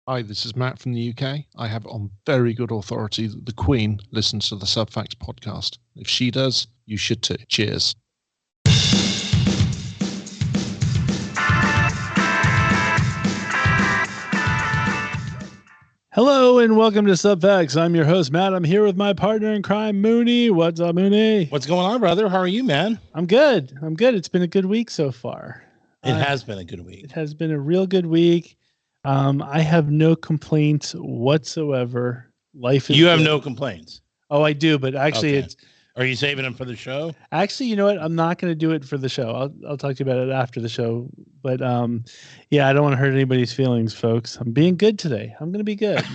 Hi, this is Matt from the UK. I have on very good authority that the Queen listens to the Subfacts podcast. If she does, you should too. Cheers. Hello and welcome to Subfacts. I'm your host, Matt. I'm here with my partner in crime, Mooney. What's up, Mooney? What's going on, brother? How are you, man? I'm good. It's been a good week so far. It has been a good week. It has been a real good week. I have no complaints whatsoever. Life is You have good. no complaints. Oh, I do, but actually Okay. Are you saving them for the show? Actually, you know what? I'm not going to do it for the show. I'll talk to you about it after the show. But yeah, I don't want to hurt anybody's feelings, folks. I'm being good today. I'm going to be good.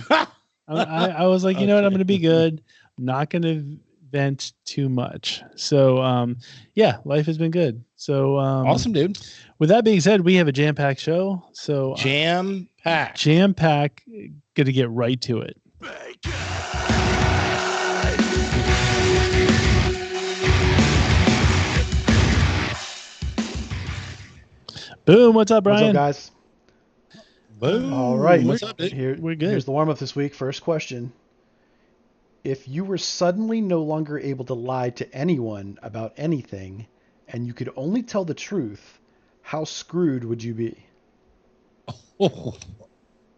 I was like, you know what? I'm going to be good. I'm not going to vent too much. So yeah, life has been good. So Awesome, dude. With that being said, we have a jam-packed show. So Jam-packed. Jam-packed. Going to get right to it. Boom. What's up, Brian? What's up, guys? Boom. All right. What's up, dude? We're good. Here's the warm-up this week. First question. If you were suddenly no longer able to lie to anyone about anything and you could only tell the truth, how screwed would you be? Oh,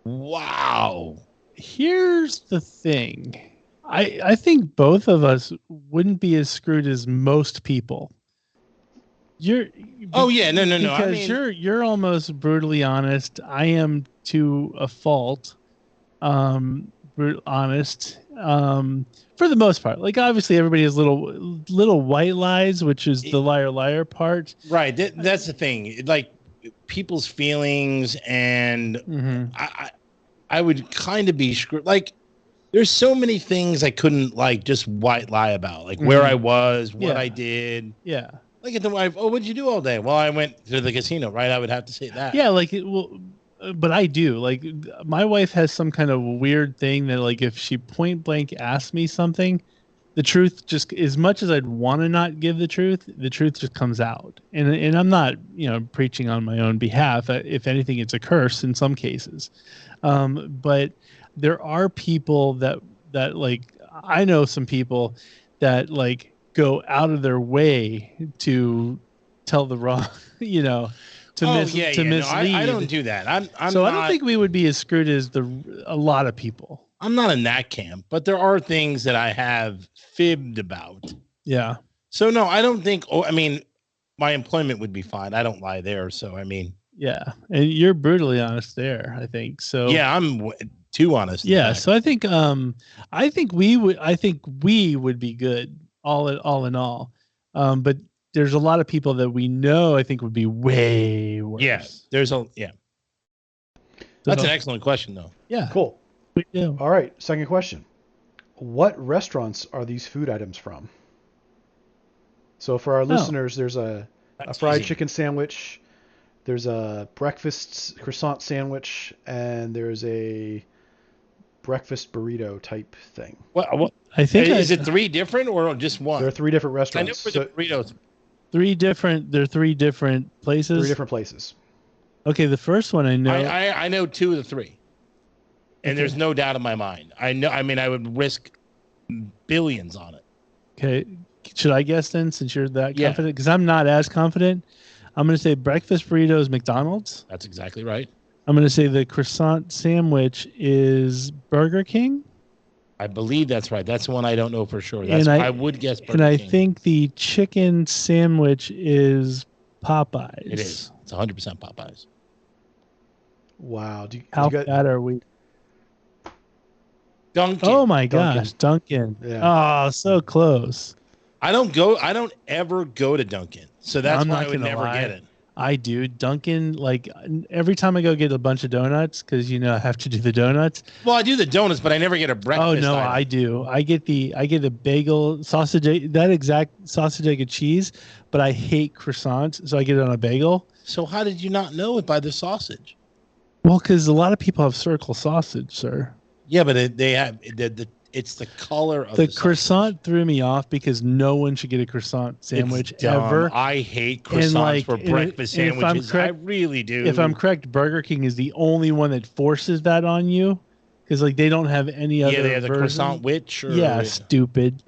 wow. Here's the thing. I think both of us wouldn't be as screwed as most people. Oh yeah, no. Because you're almost brutally honest. I am to a fault. Honest. For the most part. Like obviously everybody has little white lies, which is the liar part. Right. That's the thing. Like people's feelings, and I would kind of be screwed. Like there's so many things I couldn't like just white lie about, like where I was, what I did. Yeah. Like at the wife, what'd you do all day? Well, I went to the casino, right? I would have to say that. Yeah, like but I do. Like my wife has some kind of weird thing that like if she point blank asks me something, the truth just as much as I'd want to not give the truth just comes out. And I'm not, preaching on my own behalf. If anything, it's a curse in some cases. But there are people that like I know some people that like go out of their way to tell the wrong, to mislead. No, I don't do that. I'm so not, I don't think we would be as screwed as a lot of people. I'm not in that camp, but there are things that I have fibbed about. Yeah. So no, I don't think. I mean, my employment would be fine. I don't lie there. So I mean. Yeah, and you're brutally honest there. I think so. Yeah, I'm too honest. Yeah. So I think we would be good all in all. But there's a lot of people that we know I think would be way worse. Yeah. That's an excellent question, though. Yeah. Cool. We do. All right. Second question. What restaurants are these food items from? So for our listeners, there's a fried chicken sandwich, there's a breakfast croissant sandwich, and there's a breakfast burrito type thing. What? I think is it three different or just one? There are three different I restaurants. know for the burritos. Three different places. Three different places. Okay, the first one I know. I know two of the three, and there's no doubt in my mind. I know. I mean, I would risk billions on it. Okay, should I guess then, since you're that confident? Because I'm not as confident. I'm going to say breakfast burritos, McDonald's. That's exactly right. I'm going to say the croissant sandwich is Burger King. I believe that's right. That's the one I don't know for sure. I would guess Burger King. And I think the chicken sandwich is Popeyes. It is. It's 100% Popeyes. Wow. How bad are we? Dunkin'. Oh my gosh, Dunkin'. Yeah. Oh, so close. I don't ever go to Dunkin'. So that's why I would never get it. I do. Dunkin', like every time I go get a bunch of donuts, because I have to do the donuts. Well, I do the donuts, but I never get a breakfast. Oh no, item. I do. I get a bagel sausage, that exact sausage, egg, and cheese, but I hate croissants, so I get it on a bagel. So how did you not know it by the sausage? Well, because a lot of people have circle sausage, sir. Yeah, but they have the It's the color of the croissant threw me off because no one should get a croissant sandwich ever. I hate croissants for breakfast sandwiches. I really do. If I'm correct, Burger King is the only one that forces that on you because like they don't have any other. Yeah, they have the version. croissant witch. Stupid.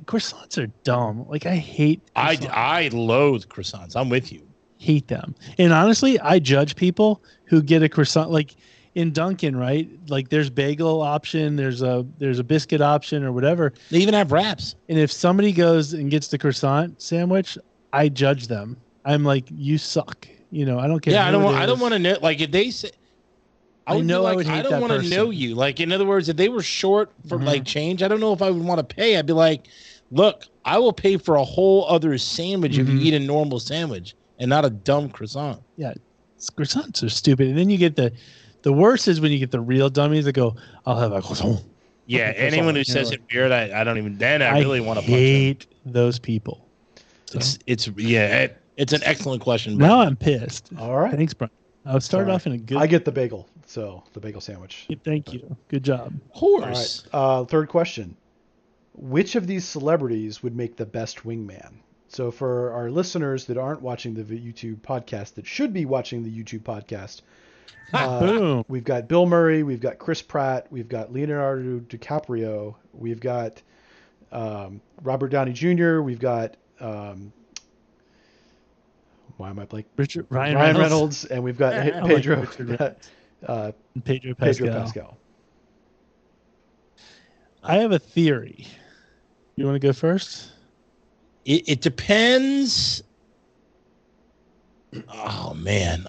Croissants are dumb. Like I hate. I loathe croissants. I'm with you. Hate them. And honestly, I judge people who get a croissant like. In Dunkin', right? Like there's bagel option, there's a biscuit option or whatever. They even have wraps. And if somebody goes and gets the croissant sandwich, I judge them. I'm like, you suck. I don't care. Yeah, I don't want to know. Like if they say, I don't want to know you. Like in other words, if they were short for like change, I don't know if I would want to pay. I'd be like, look, I will pay for a whole other sandwich if you eat a normal sandwich and not a dumb croissant. Yeah, croissants are stupid. And then you get the worst is when you get the real dummies that go, I'll have a croissant. Yeah, anyone who says it weird, I don't even. Then I really want to punch them. I hate those people. So. It's an excellent question. Now I'm pissed. All right, thanks, Brian. I'll start off in a good. I get the bagel, so the bagel sandwich. Thank you. Good job. Of course. All right. Third question: which of these celebrities would make the best wingman? So for our listeners that aren't watching the YouTube podcast, that should be watching the YouTube podcast. Boom. We've got Bill Murray, we've got Chris Pratt, we've got Leonardo DiCaprio, we've got Robert Downey Jr., we've got Ryan Reynolds, and we've got Pedro Pascal. I have a theory. You want to go first? It depends. Oh man.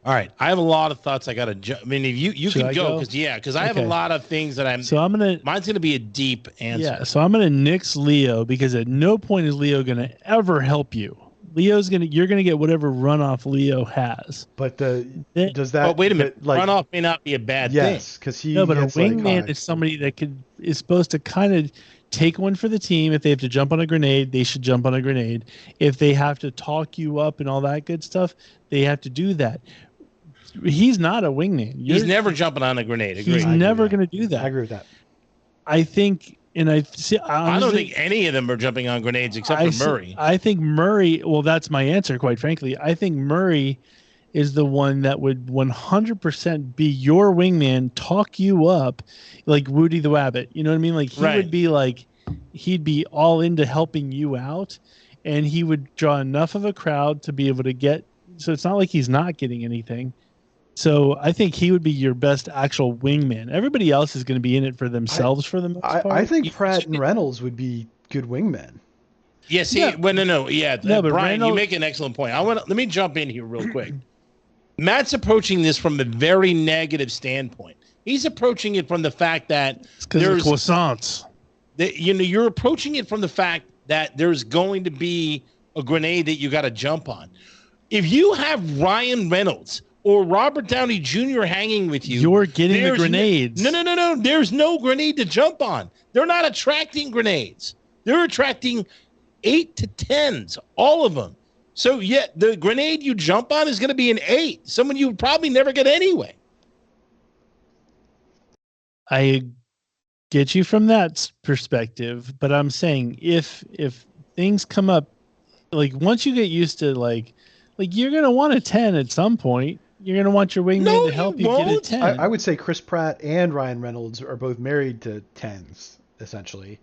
All right, I have a lot of thoughts. I got to. I mean, if you can go because I have a lot of things that I'm. So I'm gonna. Mine's gonna be a deep answer. Yeah, so I'm gonna nix Leo because at no point is Leo gonna ever help you. You're gonna get whatever runoff Leo has. But does that? Oh, wait a minute. Runoff may not be a bad thing. Yes, because he. No, but a wingman is somebody that is supposed to kind of take one for the team. If they have to jump on a grenade, they should jump on a grenade. If they have to talk you up and all that good stuff, they have to do that. He's not a wingman. He's never jumping on a grenade. He's never going to do that. I agree with that. I think, and I don't think any of them are jumping on grenades except for Murray. I think Murray. Well, that's my answer. Quite frankly, I think Murray is the one that would 100% be your wingman, talk you up, like Woody the Wabbit. You know what I mean? Like he would be like, he'd be all into helping you out, and he would draw enough of a crowd to be able to get. So it's not like he's not getting anything. So I think he would be your best actual wingman. Everybody else is going to be in it for themselves for the most part. I think Pratt and Reynolds would be good wingmen. Yeah, see, no, but Brian, Reynolds, you make an excellent point. Let me jump in here real quick. Matt's approaching this from a very negative standpoint. He's approaching it from the fact that there's croissants. You're approaching it from the fact that there's going to be a grenade that you got to jump on. If you have Ryan Reynolds or Robert Downey Jr. hanging with you, you're getting the grenades. No. There's no grenade to jump on. They're not attracting grenades. They're attracting 8 to 10s, all of them. So, yeah, the grenade you jump on is going to be an 8, someone you would probably never get anyway. I get you from that perspective, but I'm saying if things come up, like once you get used to like you're going to want a 10 at some point. You're going to want your wingman to help you get a 10. I would say Chris Pratt and Ryan Reynolds are both married to 10s, essentially.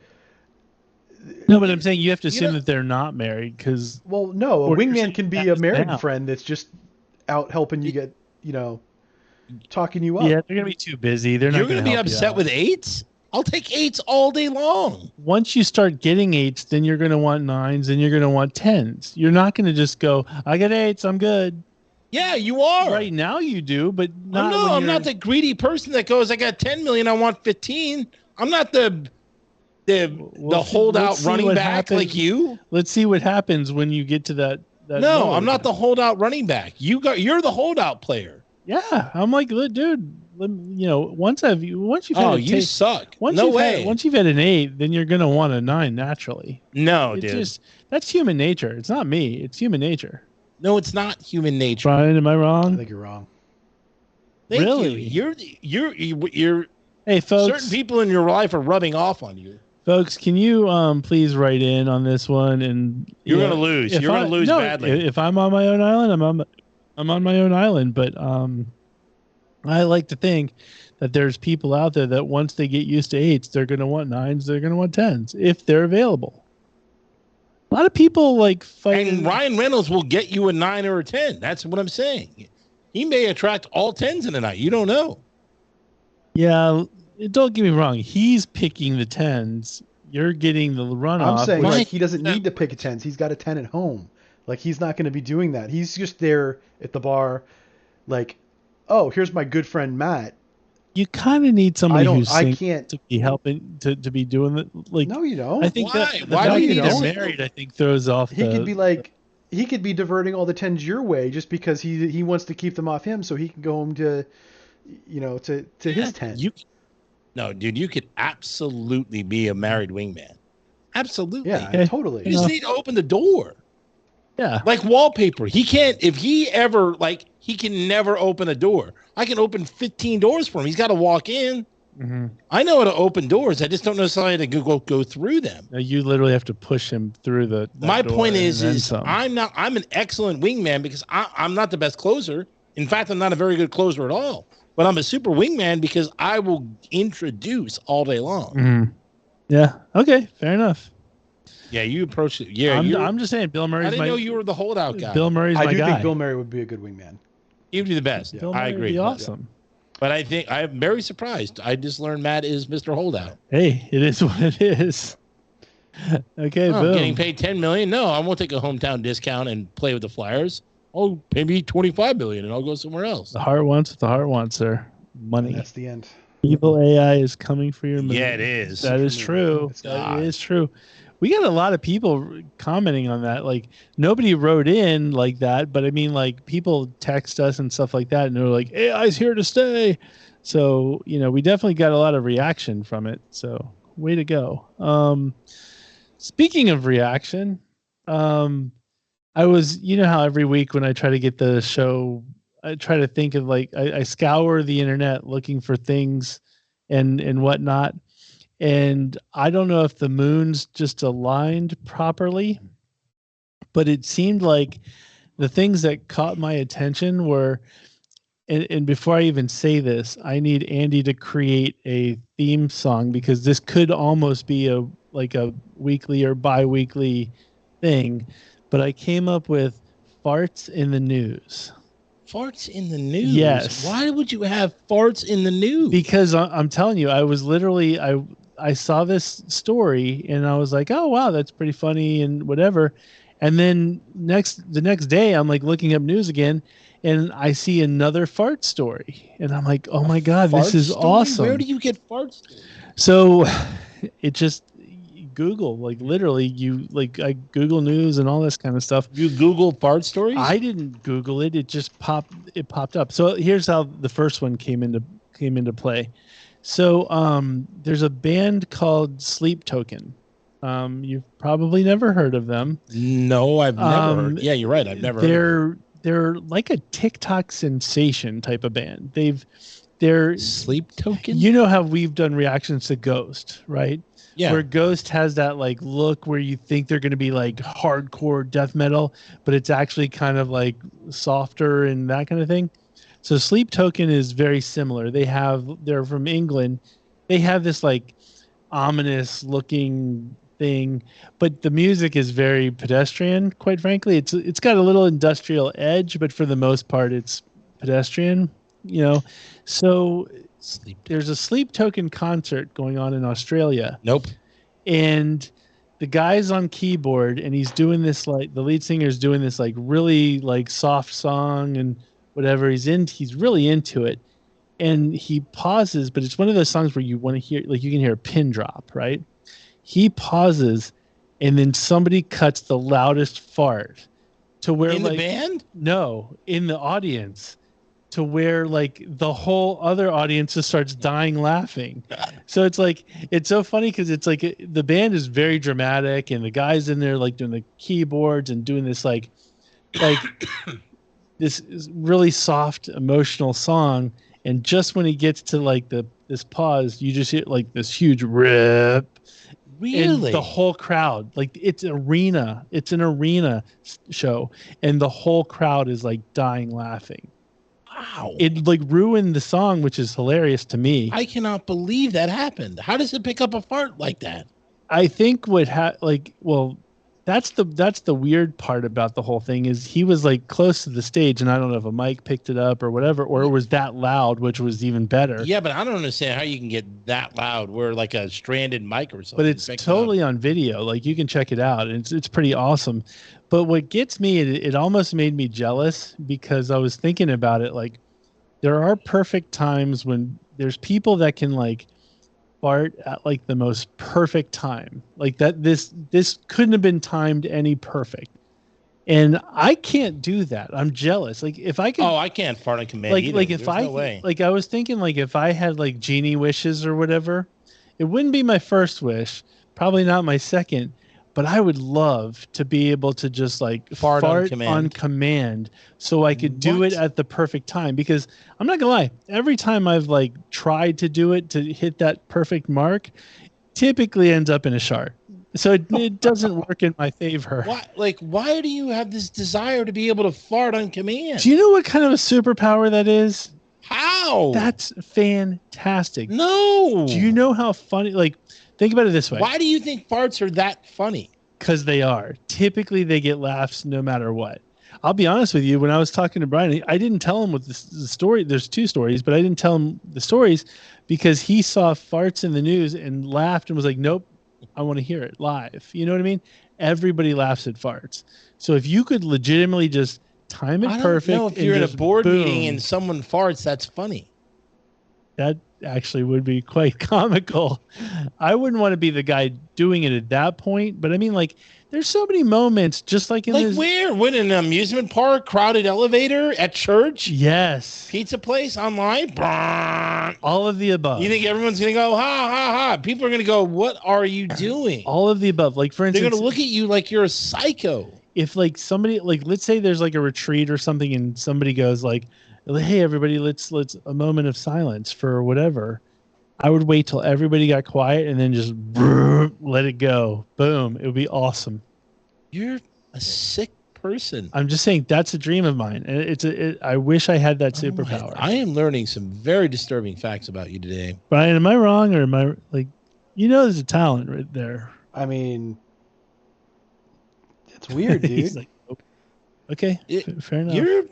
No, but I'm saying you have to assume that they're not married because... Well, no, a wingman can be a married friend that's just out helping you get, talking you up. Yeah, they're going to be too busy. They're not going to be upset with 8s? I'll take 8s all day long. Once you start getting 8s, then you're going to want 9s and you're going to want 10s. You're not going to just go, I got 8s, I'm good. Yeah, you are. Right now you do, but not I'm not the greedy person that goes, I got 10 million, I want 15. I'm not the holdout running back like you. Let's see what happens when you get to that no, mode. I'm not the holdout running back. You're the holdout player. Yeah, I'm like, dude, once you've had you suck. Once you've had an 8, then you're gonna want a 9 naturally. No, dude. That's human nature. It's not me. It's human nature. No, it's not human nature. Brian, am I wrong? I think you're wrong. Thank Really? You're Hey, folks. certain people in your life are rubbing off on you. Folks, can you please write in on this one? And You're going to lose. You're going to lose badly. If I'm on my own island, I'm on my own island. But I like to think that there's people out there that once they get used to 8s, they're going to want 9s, they're going to want 10s if they're available. A lot of people like fight. And Ryan Reynolds will get you a 9 or a 10. That's what I'm saying. He may attract all 10s in a night. You don't know. Yeah. Don't get me wrong. He's picking the 10s. You're getting the runoff. I'm saying like he doesn't need to pick a 10s. He's got a 10 at home. Like he's not going to be doing that. He's just there at the bar, like, oh, here's my good friend Matt. You kind of need somebody who's to be helping to be doing it. Like, no, you don't. I think why? The Why fact do you that don't? they're married, I think, throws off. He could be diverting all the 10s your way just because he wants to keep them off him so he can go home to his 10. No, dude, you could absolutely be a married wingman. Absolutely. Yeah, totally. You just need to open the door. Yeah. Like wallpaper. He can't, if he ever, like, he can never open a door. I can open 15 doors for him. He's got to walk in. Mm-hmm. I know how to open doors. I just don't know how to go through them. You literally have to push him through the. My point is I'm an excellent wingman because I'm not the best closer. In fact, I'm not a very good closer at all. But I'm a super wingman because I will introduce all day long. Mm-hmm. Yeah. Okay. Fair enough. Yeah, you approach it. Yeah, I'm just saying, Bill Murray's. I didn't know you were the holdout guy. Bill Murray's my guy. I do think Bill Murray would be a good wingman. He'd be the best. Yeah. I agree. Would be awesome. But I think I'm very surprised. I just learned Matt is Mr. Holdout. Hey, it is what it is. Okay, I'm Bill. Getting paid $10 million? No, I won't take a hometown discount and play with the Flyers. I'll pay me $25 million and I'll go somewhere else. The heart wants what the heart wants, sir. Money. And that's the end. Evil AI is coming for your money. Yeah, it is. That is true. That is true. We got a lot of people commenting on that. Like, nobody wrote in like that, but I mean, like, people text us and stuff like that, and they're like, AI's here to stay. So, we definitely got a lot of reaction from it. So, way to go. Speaking of reaction, I was, how every week when I try to get the show, I try to think of I scour the internet looking for things and whatnot. And I don't know if the moons just aligned properly, but it seemed like the things that caught my attention were, and before I even say this, I need Andy to create a theme song because this could almost be a weekly or bi-weekly thing. But I came up with farts in the news. Farts in the news? Yes. Why would you have farts in the news? Because I'm telling you, I was literally, I saw this story and I was like, oh, wow, that's pretty funny and whatever. And then the next day, I'm like looking up news again and I see another fart story. And I'm like, oh my God, this is awesome. Where do you get farts? So it just... Google, literally, I Google News and all this kind of stuff. You Google fart stories? I didn't Google it. It just popped up. So here's how the first one came into play. So there's a band called Sleep Token. You've probably never heard of them. No, I've never heard. Yeah, you're right. I've never heard. They're like a TikTok sensation type of band. They're Sleep Token? You know how we've done reactions to Ghost, right? Yeah. Where Ghost has that look where you think they're going to be hardcore death metal, but it's actually kind of softer and that kind of thing. So Sleep Token is very similar. They're from England. They have this ominous looking thing, but the music is very pedestrian, quite frankly. It's got a little industrial edge, but for the most part it's pedestrian, So there's a Sleep Token concert going on in Australia. Nope. And the guy's on keyboard and he's doing this the lead singer's doing this really soft song and whatever. He's really into it. And he pauses, but it's one of those songs where you want to hear you can hear a pin drop, right? He pauses and then somebody cuts the loudest fart to where in the band? No, in the audience. To where the whole other audience just starts dying laughing. So it's so funny because it's the band is very dramatic and the guys in there doing the keyboards and doing this this really soft emotional song, And just when he gets to like this pause, you just hear like this huge rip. Really? And the whole crowd, like it's an arena show, and the whole crowd is like dying laughing. Wow. It like ruined the song, which is hilarious to me. I cannot believe that happened. How does it pick up a fart like that? I think that's the weird part about the whole thing is he was like close to the stage, and I don't know if a mic picked it up or whatever, or it was that loud, which was even better. Yeah, but I don't understand how you can get that loud where like a stranded mic or something. But it's totally on video. Like you can check it out. It's pretty awesome. But what gets me, it almost made me jealous because I was thinking about it. Like there are perfect times when there's people that can like fart at like the most perfect time, like that this couldn't have been timed any perfect, and I can't do that. I'm jealous. Like if I could, I can't fart on command. Like if I like I was thinking like if I had like genie wishes or whatever, it wouldn't be my first wish, probably not my second, but I would love to be able to just like fart on command so I could do it at the perfect time. Because I'm not gonna lie, every time I've like tried to do it to hit that perfect mark, typically ends up in a shart. So it doesn't work in my favor. Why do you have this desire to be able to fart on command? Do you know what kind of a superpower that is? How? That's fantastic. No. Do you know how funny? Like, think about it this way. Why do you think farts are that funny? Because they are. Typically, they get laughs no matter what. I'll be honest with you. When I was talking to Brian, I didn't tell him what the story. There's two stories, but I didn't tell him the stories because he saw farts in the news and laughed and was like, "Nope, I want to hear it live." You know what I mean? Everybody laughs at farts. So if you could legitimately just time it perfect. I don't know if you're in a board meeting and someone farts, that's funny. That actually would be quite comical. I wouldn't want to be the guy doing it at that point, but I mean, like, there's so many moments, just like in where? When in an amusement park, crowded elevator, at church? Yes. Pizza place, online? All of the above. You think everyone's going to go, ha, ha, ha. People are going to go, what are you doing? All of the above. Like, for instance, they're going to look at you like you're a psycho. If, like, somebody, like, let's say there's, like, a retreat or something and somebody goes, like, hey, everybody, let's a moment of silence for whatever. I would wait till everybody got quiet and then just let it go. Boom. It would be awesome. You're a sick person. I'm just saying that's a dream of mine. And I wish I had that superpower. I am learning some very disturbing facts about you today. Brian, am I wrong or am I like, there's a talent right there. I mean, it's weird, dude. He's like, okay, fair enough.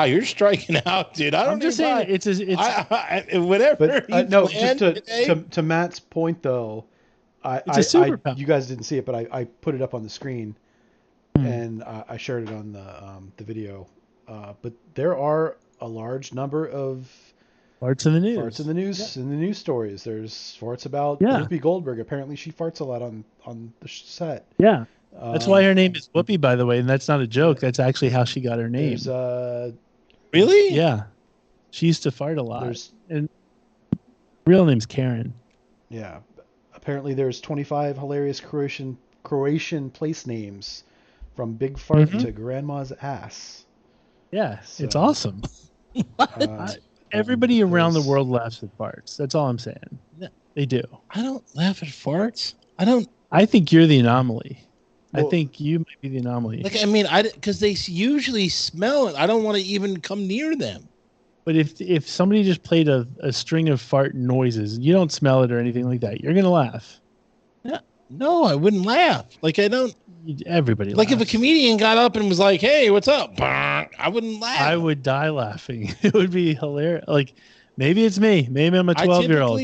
You're striking out, dude. I'm just saying it's whatever. But no, just to Matt's point though, you guys didn't see it, but I put it up on the screen, and I shared it on the video. But there are a large number of farts in the news. Farts in the news, in the news stories. There's farts about Whoopi Goldberg. Apparently, she farts a lot on the set. Yeah. That's why her name is Whoopi, by the way, and that's not a joke. That's actually how she got her name. Really? Yeah. She used to fart a lot. And real name's Karen. Yeah. Apparently there's 25 hilarious Croatian place names from Big Fart to Grandma's Ass. Yeah, so, it's awesome. Everybody around the world laughs at farts. That's all I'm saying. They do. I don't laugh at farts. I think you're the anomaly. Well, I think you might be the anomaly. Because they usually smell it. I don't want to even come near them. But if somebody just played a string of fart noises, you don't smell it or anything like that, you're going to laugh. No, I wouldn't laugh. Everybody laughs. If a comedian got up and was like, hey, what's up? I wouldn't laugh. I would die laughing. It would be hilarious. Like, maybe it's me. Maybe I'm a 12-year-old.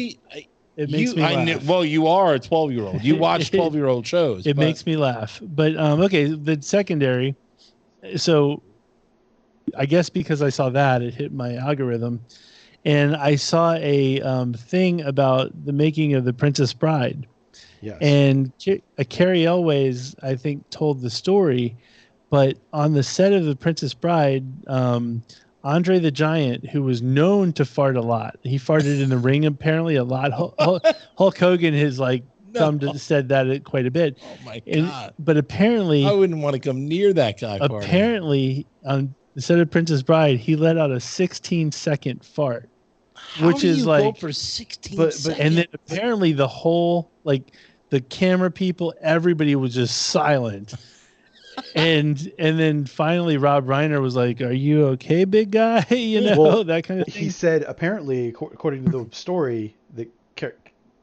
It makes me laugh. You are a 12-year-old. You watch 12-year-old shows. It makes me laugh. But, okay, the secondary. So, I guess because I saw that, it hit my algorithm. And I saw a thing about the making of The Princess Bride. Yes. And Carrie Elways, I think, told the story. But on the set of The Princess Bride, Andre the Giant, who was known to fart a lot. He farted in the ring apparently a lot. Hulk Hogan has said that quite a bit. Oh my God. But apparently, I wouldn't want to come near that guy. Apparently, on the set of Princess Bride, he let out a 16-second fart. which do is you like go for 16 seconds? And then apparently the whole the camera people, everybody was just silent. and then finally Rob Reiner was like, "Are you okay, big guy?" That kind of thing. He said apparently, according to the story, that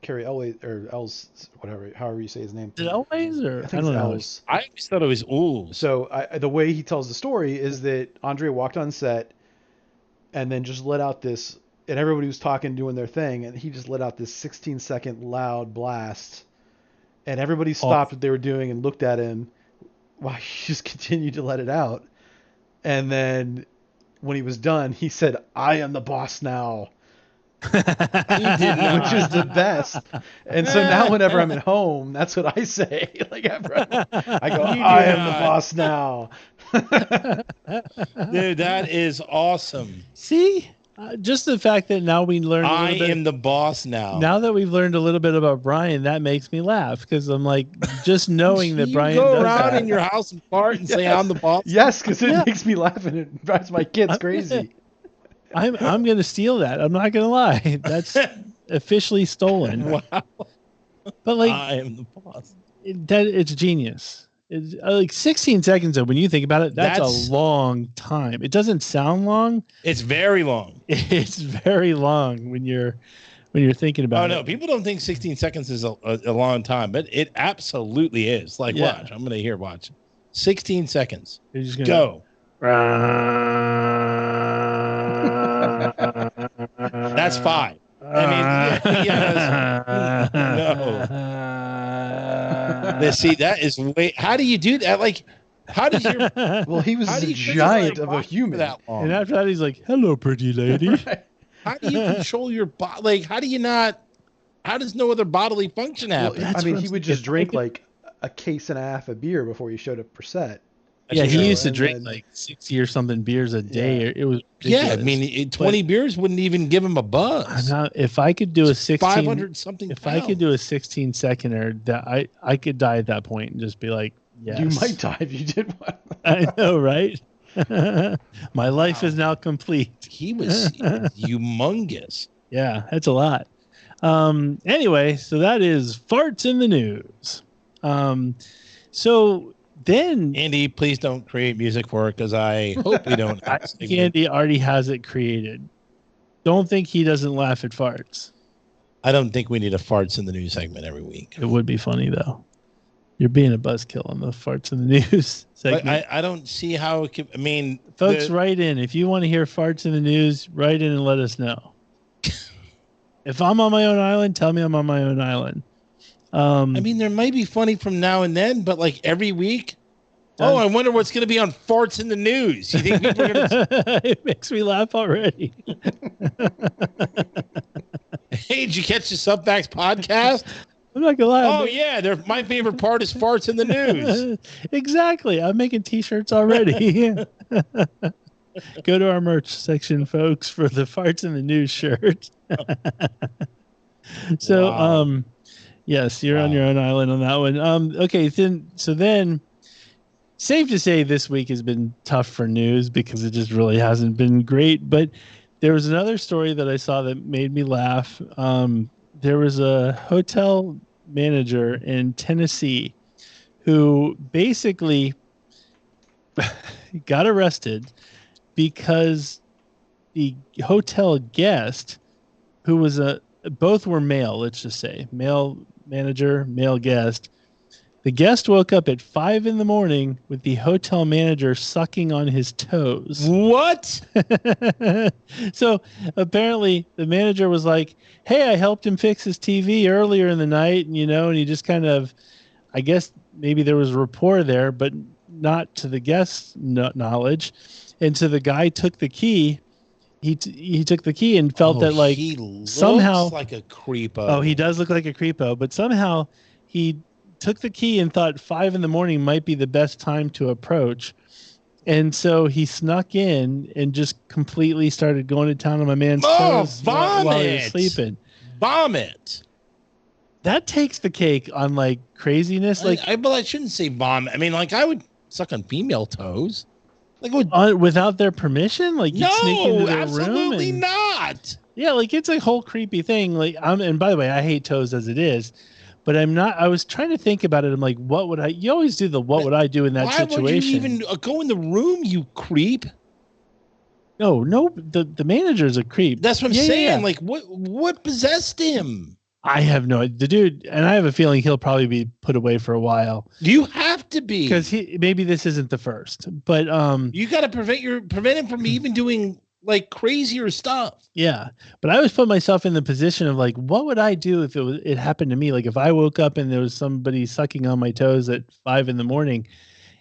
Carrie Elway or Els, whatever, however you say his name. Is it Elways or I think it's Els. I always thought it was Ools. So the way he tells the story is that Andrea walked on set and then just let out this, and everybody was talking, doing their thing, and he just let out this 16-second loud blast, and everybody stopped what they were doing and looked at him while he just continued to let it out. And then when he was done, he said, "I am the boss now." He did not. Which is the best. And so now whenever I'm at home, that's what I say. Like I go, "I am the boss now." Dude, that is awesome. See, just the fact that now we learned. I am the boss now. Now that we've learned a little bit about Brian, that makes me laugh because I'm like, just knowing that Brian go does around that. in your house and fart and say I'm the boss. Yes, because it makes me laugh and it drives my kids crazy. I'm gonna steal that. I'm not gonna lie. That's officially stolen. Wow. But like, I am the boss. It's genius. It's like 16 seconds though. When you think about it, that's a long time. It doesn't sound long. It's very long. It's very long when you're thinking about it. Oh no, people don't think 16 seconds is a long time, but it absolutely is. Like, watch. I'm gonna watch. 16 seconds. You're just gonna go. That's 5. I mean, no. See, that is way. How do you do that? Like, how does your? Well, he was a giant of a human. That long? And after that, he's like, "Hello, pretty lady." Right. How do you control your body? Like, how do you not? How does no other bodily function happen? Well, I mean, he would just drink like a case and a half of beer before he showed up for set. Yeah, he used to drink like 60 or something beers a day. Yeah. It was ridiculous. ridiculous. I mean, 20 beers wouldn't even give him a buzz. If I could do a 16, 500 something. If I could do a 16 seconder, that I could die at that point and just be like, yes. You might die if you did one. I know, right? My life is now complete. He was humongous. Yeah, that's a lot. Anyway, so that is farts in the news. So then, Andy, please don't create music for it because I hope we don't. I think Andy already has it created. Don't think he doesn't laugh at farts. I don't think we need a farts in the news segment every week. It would be funny though. You're being a buzzkill on the farts in the news segment. But I don't see how it could. I mean, folks, write in if you want to hear farts in the news. Write in and let us know. If I'm on my own island, tell me I'm on my own island. I mean, there might be funny from now and then, but like every week. Oh, I wonder what's going to be on farts in the news. You think people are going to? It makes me laugh already. Hey, did you catch the Subfacts podcast? I'm not gonna lie. Oh yeah, my favorite part is farts in the news. Exactly. I'm making T-shirts already. Go to our merch section, folks, for the farts in the news shirt. So, Wow. Yes, you're on your own island on that one. Okay, then safe to say this week has been tough for news because it just really hasn't been great. But there was another story that I saw that made me laugh. There was a hotel manager in Tennessee who basically got arrested because the hotel guest, who was both were male, let's just say, male manager, male guest. The guest woke up at 5 a.m. with the hotel manager sucking on his toes. What? So apparently the manager was like, "Hey, I helped him fix his TV earlier in the night," and and he just kind of, I guess maybe there was rapport there, but not to the guest's knowledge. And so the guy took the key. He took the key and felt that like he somehow looks like a creepo. Oh, he does look like a creepo, but somehow he took the key and thought 5 a.m. might be the best time to approach. And so he snuck in and just completely started going to town on my man's toes while he was sleeping. Vomit. That takes the cake on like craziness. Like, but I shouldn't say vomit. I mean, like I would suck on female toes. Like without their permission? Like you sneak into their room? Absolutely not. Yeah, like it's a whole creepy thing. Like and by the way, I hate toes as it is, but I'm not. I was trying to think about it. I'm like, what would I? You always do the what would I do in that situation? Why would you even go in the room, you creep? No, the manager's a creep. That's what I'm saying. Yeah. Like, what possessed him? I have no idea. The dude, and I have a feeling he'll probably be put away for a while. You have to be, because maybe this isn't the first, but you got to prevent him from even doing like crazier stuff. Yeah, but I always put myself in the position of like, what would I do if it happened to me? Like if I woke up and there was somebody sucking on my toes at 5 a.m,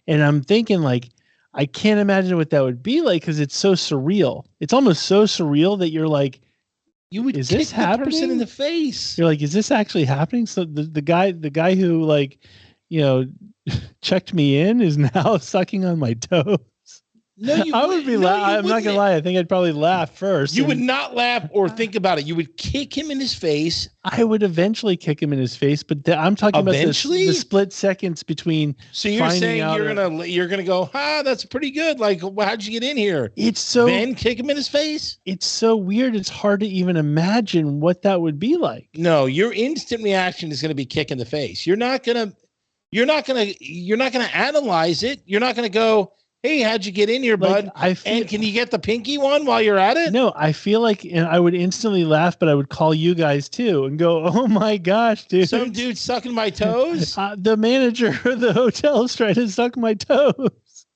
and I'm thinking like, I can't imagine what that would be like because it's so surreal. It's almost so surreal that you're like, you would kick the person in the face. You're like, is this actually happening? So the guy who like, checked me in is now sucking on my toes. No, I would be laughing. I'm not gonna lie. I think I'd probably laugh first. You would not laugh or think about it. You would kick him in his face. I would eventually kick him in his face, but I'm talking about the split seconds between. So you're saying you're gonna go, that's pretty good. Like, how'd you get in here? Then kick him in his face. It's so weird. It's hard to even imagine what that would be like. No, your instant reaction is gonna be kick in the face. You're not gonna analyze it. You're not gonna go, hey, how'd you get in here, bud? And can you get the pinky one while you're at it? No, I feel like, and I would instantly laugh, but I would call you guys too and go, oh my gosh, dude. Some dude sucking my toes? The manager of the hotel is trying to suck my toes.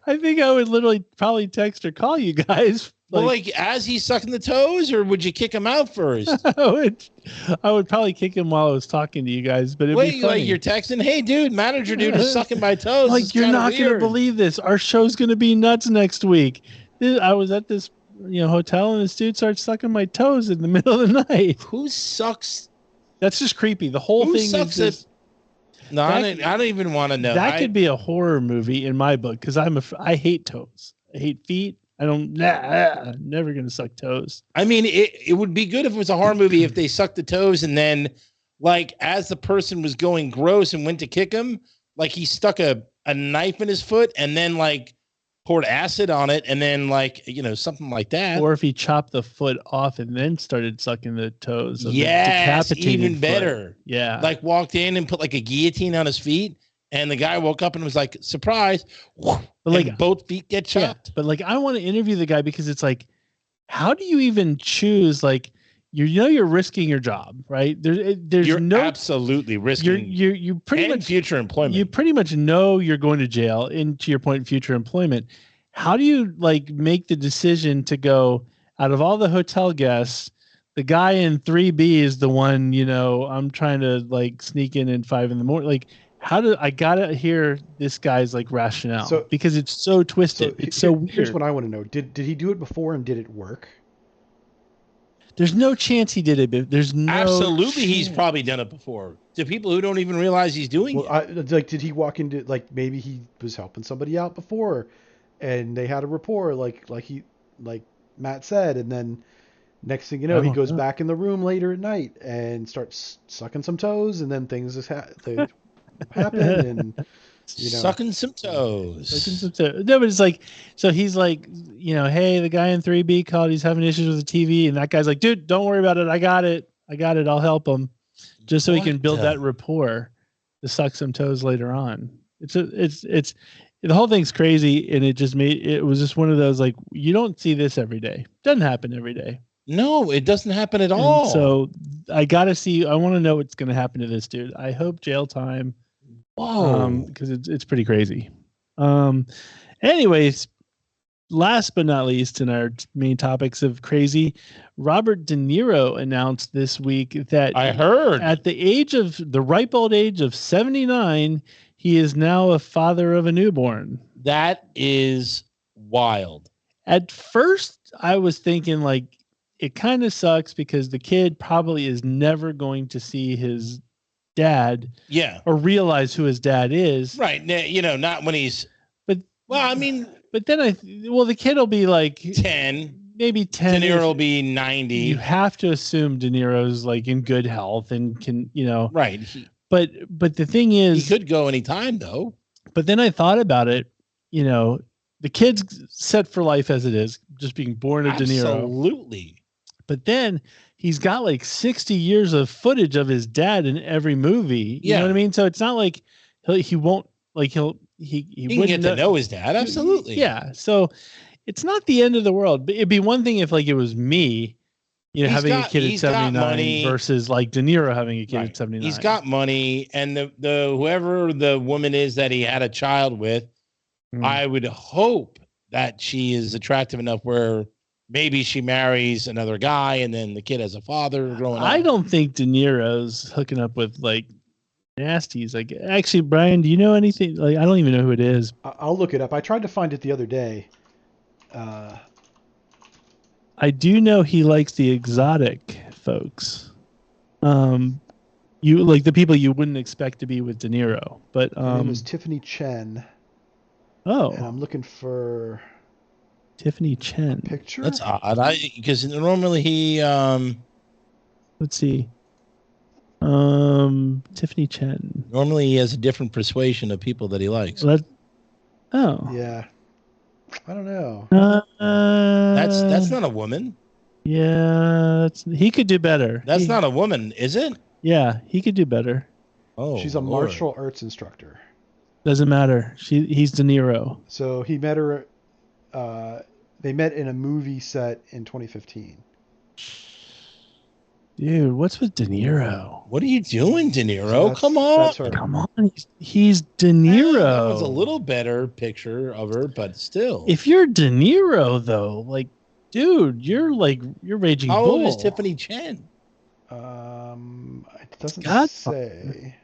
I think I would literally probably text or call you guys. Like as he's sucking the toes, or would you kick him out first? I would probably kick him while I was talking to you guys, but it'd be funny. Like you're texting, hey dude, manager dude is sucking my toes. Like you're not gonna believe this. Our show's gonna be nuts next week. I was at this hotel and this dude starts sucking my toes in the middle of the night. Who sucks? That's just creepy. The whole thing is just. No, I don't even want to know. That could be a horror movie in my book because I hate toes. I hate feet. I don't. Never gonna suck toes. I mean, it would be good if it was a horror movie if they sucked the toes and then, like, as the person was going gross and went to kick him, like he stuck a knife in his foot and then like poured acid on it and then like something like that. Or if he chopped the foot off and then started sucking the toes. Yes, even better. Foot. Yeah, like walked in and put like a guillotine on his feet. And the guy woke up and was like, surprise. But like both feet get chopped. Yeah, but like, I want to interview the guy because it's like, how do you even choose? Like, you're risking your job, right? You're absolutely risking you pretty much future employment. You pretty much know you're going to jail, and to your point, future employment. How do you like make the decision to go out of all the hotel guests? The guy in 3B is the one, I'm trying to like sneak in 5 a.m. Like, I gotta hear this guy's like rationale because it's so twisted. It's so weird. Here's what I want to know. Did he do it before and did it work? There's no chance he did it. But there's no absolutely chance. He's probably done it before. To people who don't even realize he's doing it. Did he walk into maybe he was helping somebody out before, and they had a rapport like Matt said, and then next thing you know, he goes back in the room later at night and starts sucking some toes, and then things just happen and sucking some toes. No, but it's like, so he's like, hey, the guy in 3B called, he's having issues with the TV, and that guy's like, dude, don't worry about it, I got it, I'll help him, just so he can build that rapport to suck some toes later on. It's the whole thing's crazy, and it was just one of those, like, you don't see this every day. Doesn't happen every day. No, it doesn't happen at all. And so I gotta see. I want to know what's gonna happen to this dude. I hope jail time. Whoa, because it's pretty crazy. Anyways, last but not least, in our main topics of crazy, Robert De Niro announced this week that I heard at the ripe old age of 79, he is now a father of a newborn. That is wild. At first, I was thinking like, it kind of sucks because the kid probably is never going to see his dad, or realize who his dad is, right? Not when he's. But then the kid will be like 10, maybe 10. De Niro will be 90. You have to assume De Niro's like in good health and can, right. But the thing is, he could go anytime though. But then I thought about it, the kid's set for life as it is, just being born a De Niro. Absolutely. But then he's got like 60 years of footage of his dad in every movie. You know what I mean? So it's not like he won't like he can get to know his dad. Absolutely. Yeah. So it's not the end of the world. But it'd be one thing if like it was me, having a kid at 79 versus like De Niro having a kid at 79. He's got money, and the whoever the woman is that he had a child with, I would hope that she is attractive enough where maybe she marries another guy and then the kid has a father growing up. I don't think De Niro's hooking up with like nasties. Like, actually, Brian, do you know anything? Like, I don't even know who it is. I'll look it up. I tried to find it the other day. I do know he likes the exotic folks. You like the people you wouldn't expect to be with De Niro, but her name is Tiffany Chen. Oh, and I'm looking for Tiffany Chen picture. That's odd. Because normally he let's see. Tiffany Chen. Normally he has a different persuasion of people that he likes. Yeah. I don't know. That's not a woman. Yeah, he could do better. That's not a woman, is it? Yeah, he could do better. Oh, she's a martial arts instructor. Doesn't matter. He's De Niro. So he met her. They met in a movie set in 2015. Dude, what's with De Niro? What are you doing, De Niro? Come on. Come on. He's De Niro. That was a little better picture of her, but still. If you're De Niro, though, like, dude, you're raging bull. How old is Tiffany Chen? It doesn't say.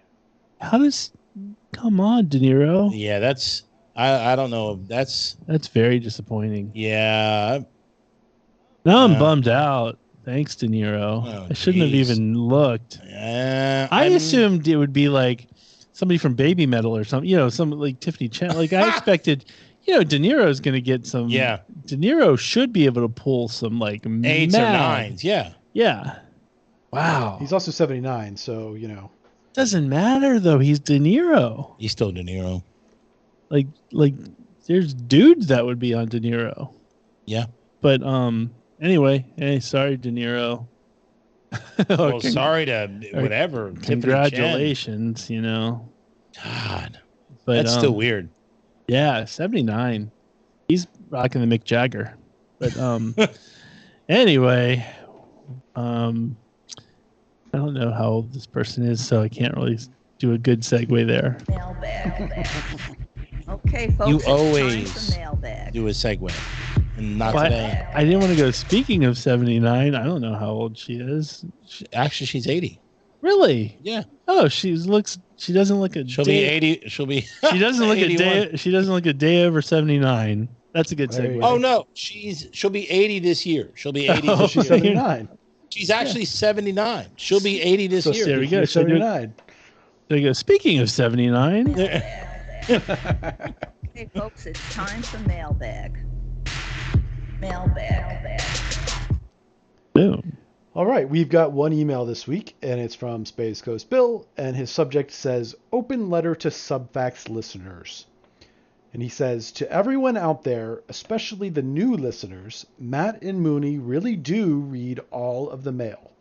Come on, De Niro. Yeah, that's, I don't know. That's very disappointing. Yeah. Now I'm bummed out. Thanks, De Niro. Oh, I shouldn't have even looked. I assumed it would be like somebody from Baby Metal or something, some like Tiffany Chen. Like I expected, De Niro's going to get some. Yeah. De Niro should be able to pull some like 8s or 9s. Yeah. Yeah. Wow. He's also 79, so, Doesn't matter though. He's De Niro. He's still De Niro. Like there's dudes that would be on De Niro. Yeah. But anyway, hey, sorry, De Niro. Well, sorry to whatever. Congratulations, God, but that's still weird. Yeah, 79. He's rocking the Mick Jagger. But anyway, I don't know how old this person is, so I can't really do a good segue there. Mailbag. Okay, folks. You always it's time for mailbag. do a segue, and not today. I didn't want to go. Speaking of 79, I don't know how old she is. Actually, she's 80. Really? Yeah. Oh, she doesn't look a She'll day. be 80. She'll be. She doesn't look 81. a day. She doesn't look a day over 79. That's a good segue. Oh no, she'll be 80 this year. She'll be 80. Oh, she's 79. She's actually 79. She'll be 80 this year. There we go. 79. There you go. Speaking of 79. Okay, folks, it's time for mailbag. Mailbag. Boom. All right, we've got one email this week, and it's from Space Coast Bill, and his subject says, "Open letter to Subfacts listeners." And he says, "To everyone out there, especially the new listeners, Matt and Mooney really do read all of the mail.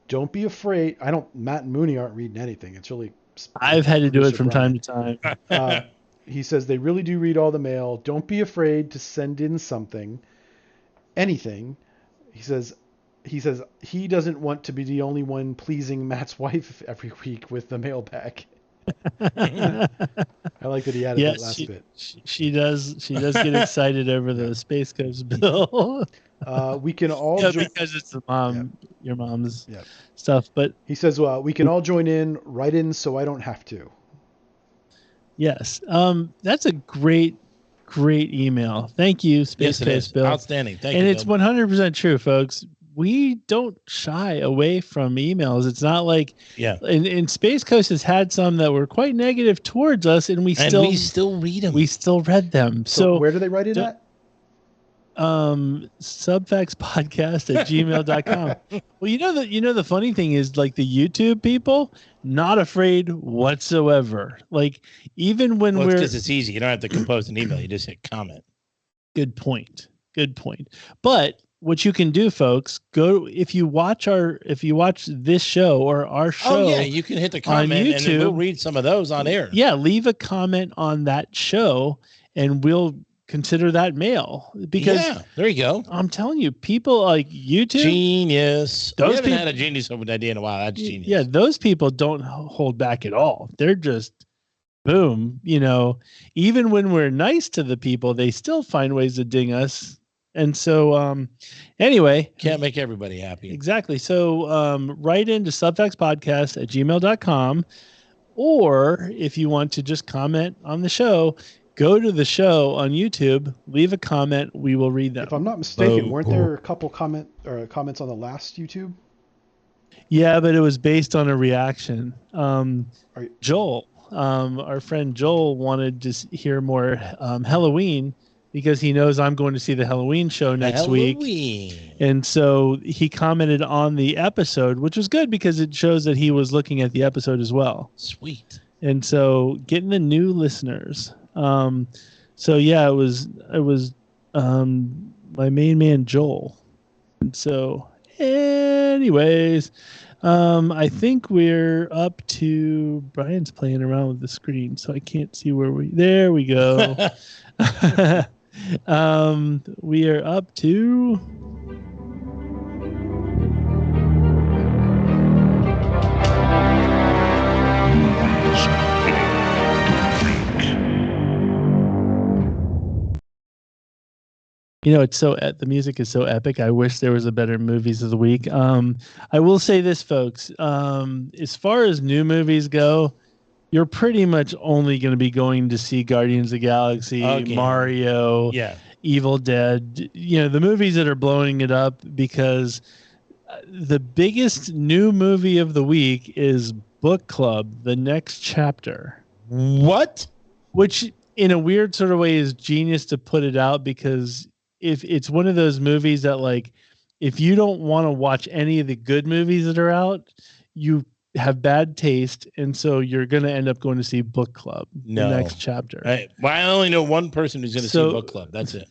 Don't be afraid." Matt and Mooney aren't reading anything. It's really... I've had to do it from time to time. He says they really do read all the mail. Don't be afraid to send in something, anything. He says he doesn't want to be the only one pleasing Matt's wife every week with the mailbag. I like that he added that last bit. She does get excited over the Space Coast bill. We can all because it's your mom's stuff. But he says, we can all join in, write in so I don't have to. Yes. That's a great email. Thank you, Space Coast Bill. Outstanding. Thank you. And it's 100% true, folks. We don't shy away from emails. It's not like and Space Coast has had some that were quite negative towards us, and we still read them. We still read them. So where do they write it at? Subfactspodcast@gmail.com. Well, the funny thing is, like, the YouTube people, not afraid whatsoever. Like, even when it's because it's easy. You don't have to compose an email. You just hit comment. Good point. But what you can do, folks, go if you watch this show or our show. Oh yeah, you can hit the comment on YouTube, and then we'll read some of those on air. Yeah, leave a comment on that show and we'll consider that mail. Because there you go. I'm telling you, people like YouTube, genius. Those we haven't people, had a genius idea in a while. That's genius. Yeah, those people don't hold back at all. They're just boom. Even when we're nice to the people, they still find ways to ding us. And so, anyway, can't make everybody happy. Exactly. So, write into subfactspodcast@gmail.com, or if you want to just comment on the show, go to the show on YouTube, leave a comment. We will read them. If I'm not mistaken, weren't there a couple comments on the last YouTube? Yeah, but it was based on a reaction. Joel, our friend Joel, wanted to hear more Halloween because he knows I'm going to see the Halloween show next week. And so he commented on the episode, which was good because it shows that he was looking at the episode as well. Sweet. And so getting the new listeners. So yeah, it was my main man Joel. And so anyways, I think we're up to Brian's playing around with the screen, so I can't see there we go. We are up to it's the music is so epic. I wish there was a better movies of the week. I will say this, folks. As far as new movies go, you're pretty much only going to be going to see Guardians of the Galaxy, Mario, Evil Dead. The movies that are blowing it up, because the biggest new movie of the week is Book Club: The Next Chapter. What? Which, in a weird sort of way, is genius to put it out, because if it's one of those movies that, like, if you don't want to watch any of the good movies that are out, you have bad taste, and so you're going to end up going to see Book Club: The Next Chapter. I only know one person who's going to see Book Club. That's it.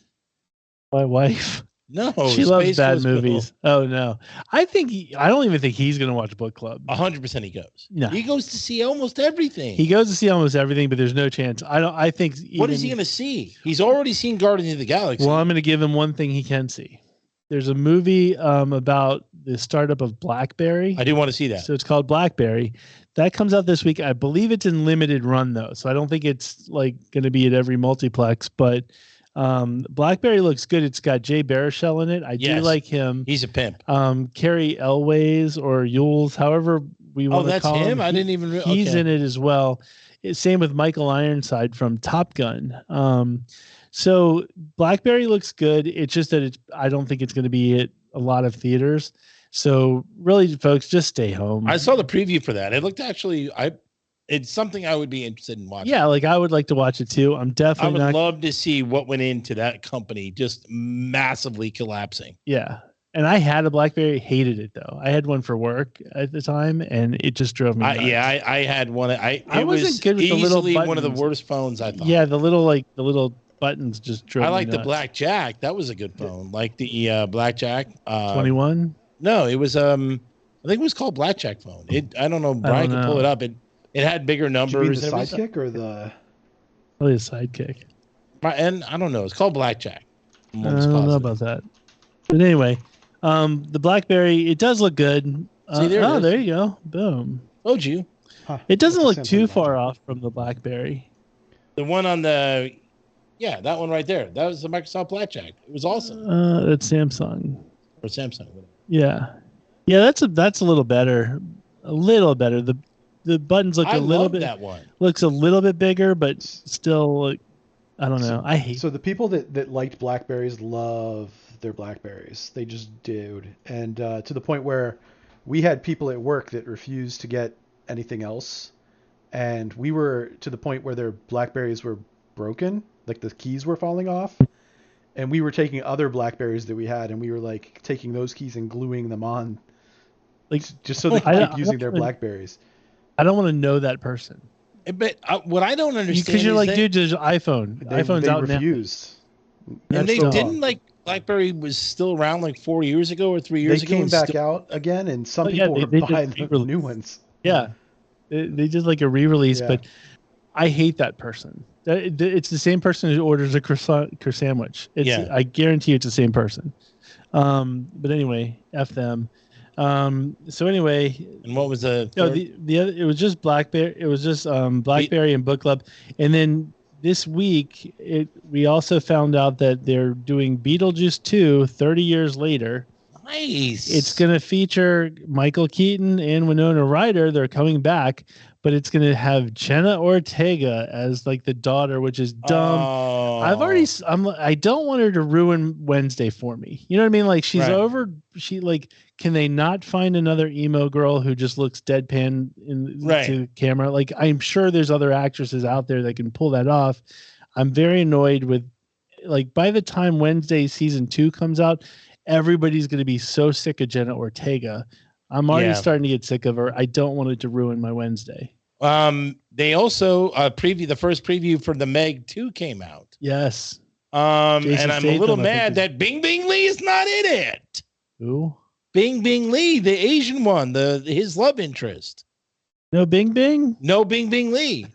My wife. No, she loves bad movies. Oh no, I don't even think he's going to watch Book Club. 100% he goes. No, he goes to see almost everything. He goes to see almost everything, but there's no chance. I think. What is he going to see? He's already seen Guardians of the Galaxy. Well, I'm going to give him one thing he can see. There's a movie about the startup of Blackberry. I do want to see that. So it's called Blackberry. That comes out this week. I believe it's in limited run though, so I don't think it's like going to be at every multiplex. But Blackberry looks good. It's got Jay Baruchel in it. I do like him. He's a pimp. Carrie Elways or Yules, however we want to call him. Oh, that's him. I didn't even. He's in it as well. Same with Michael Ironside from Top Gun. So Blackberry looks good. It's just that I don't think it's going to be at a lot of theaters. So really, folks, just stay home. I saw the preview for that. It looked it's something I would be interested in watching. Yeah, like I would like to watch it too. I'm definitely. I would love to see what went into that company just massively collapsing. Yeah. And I had a Blackberry, hated it though. I had one for work at the time, and it just drove me nuts. I had one. It wasn't was good with the little buttons. One of the worst phones I thought. Yeah, the little buttons just drove me nuts. I like the Blackjack. That was a good phone. Like the Blackjack. 21? No, it was I think it was called Blackjack phone. I don't know. Brian can pull it up. It had bigger numbers. Did you mean the Sidekick or the? Probably a Sidekick. And I don't know. It's called Blackjack. I don't know about that. But anyway, the Blackberry, it does look good. There you go. Boom. Told you. Huh. It doesn't look too far off from the Blackberry. The one on that one right there. That was the Microsoft Blackjack. It was awesome. That's Samsung. Or Samsung. Whatever. Yeah. Yeah, that's a little better. A little better. The buttons look that one. Looks a little bit bigger, but still, I don't know. I hate. So the people that liked Blackberries love their Blackberries. They just do, and to the point where we had people at work that refused to get anything else, and we were to the point where their Blackberries were broken, like the keys were falling off, and we were taking other Blackberries that we had, and we were like taking those keys and gluing them on, like just so they could keep using their Blackberries. I don't want to know that person. But what I don't understand because you're like, dude, there's iPhone. iPhone's out refused. now. And they didn't like Blackberry was still around like 4 years ago or 3 years They ago. came back out again, and some people were buying the new ones. Yeah, they did like a re-release, Yeah. but I hate that person. It's the same person who orders a croissant sandwich. I guarantee it's the same person. But anyway, F them. So anyway, and what was the other? It was just Blackberry. It was just Blackberry and Book Club, and then this week we also found out that they're doing Beetlejuice 2 30 years later. Nice. It's going to feature Michael Keaton and Winona Ryder. They're coming back, but it's going to have Jenna Ortega as like the daughter, which is dumb. Oh. I don't want her to ruin Wednesday for me. You know what I mean? Like she's over. Can they not find another emo girl who just looks deadpan to the camera? Like I'm sure there's other actresses out there that can pull that off. I'm very annoyed with, like, by the time Wednesday season 2 comes out, everybody's going to be so sick of Jenna Ortega. I'm already starting to get sick of her. I don't want it to ruin my Wednesday. They also the first preview for the Meg 2 came out. Yes. And I'm a little mad that Bing Bing Lee is not in it. Who? Bing Bing Lee, the Asian one, his love interest. No Bing Bing? No Bing Bing Lee.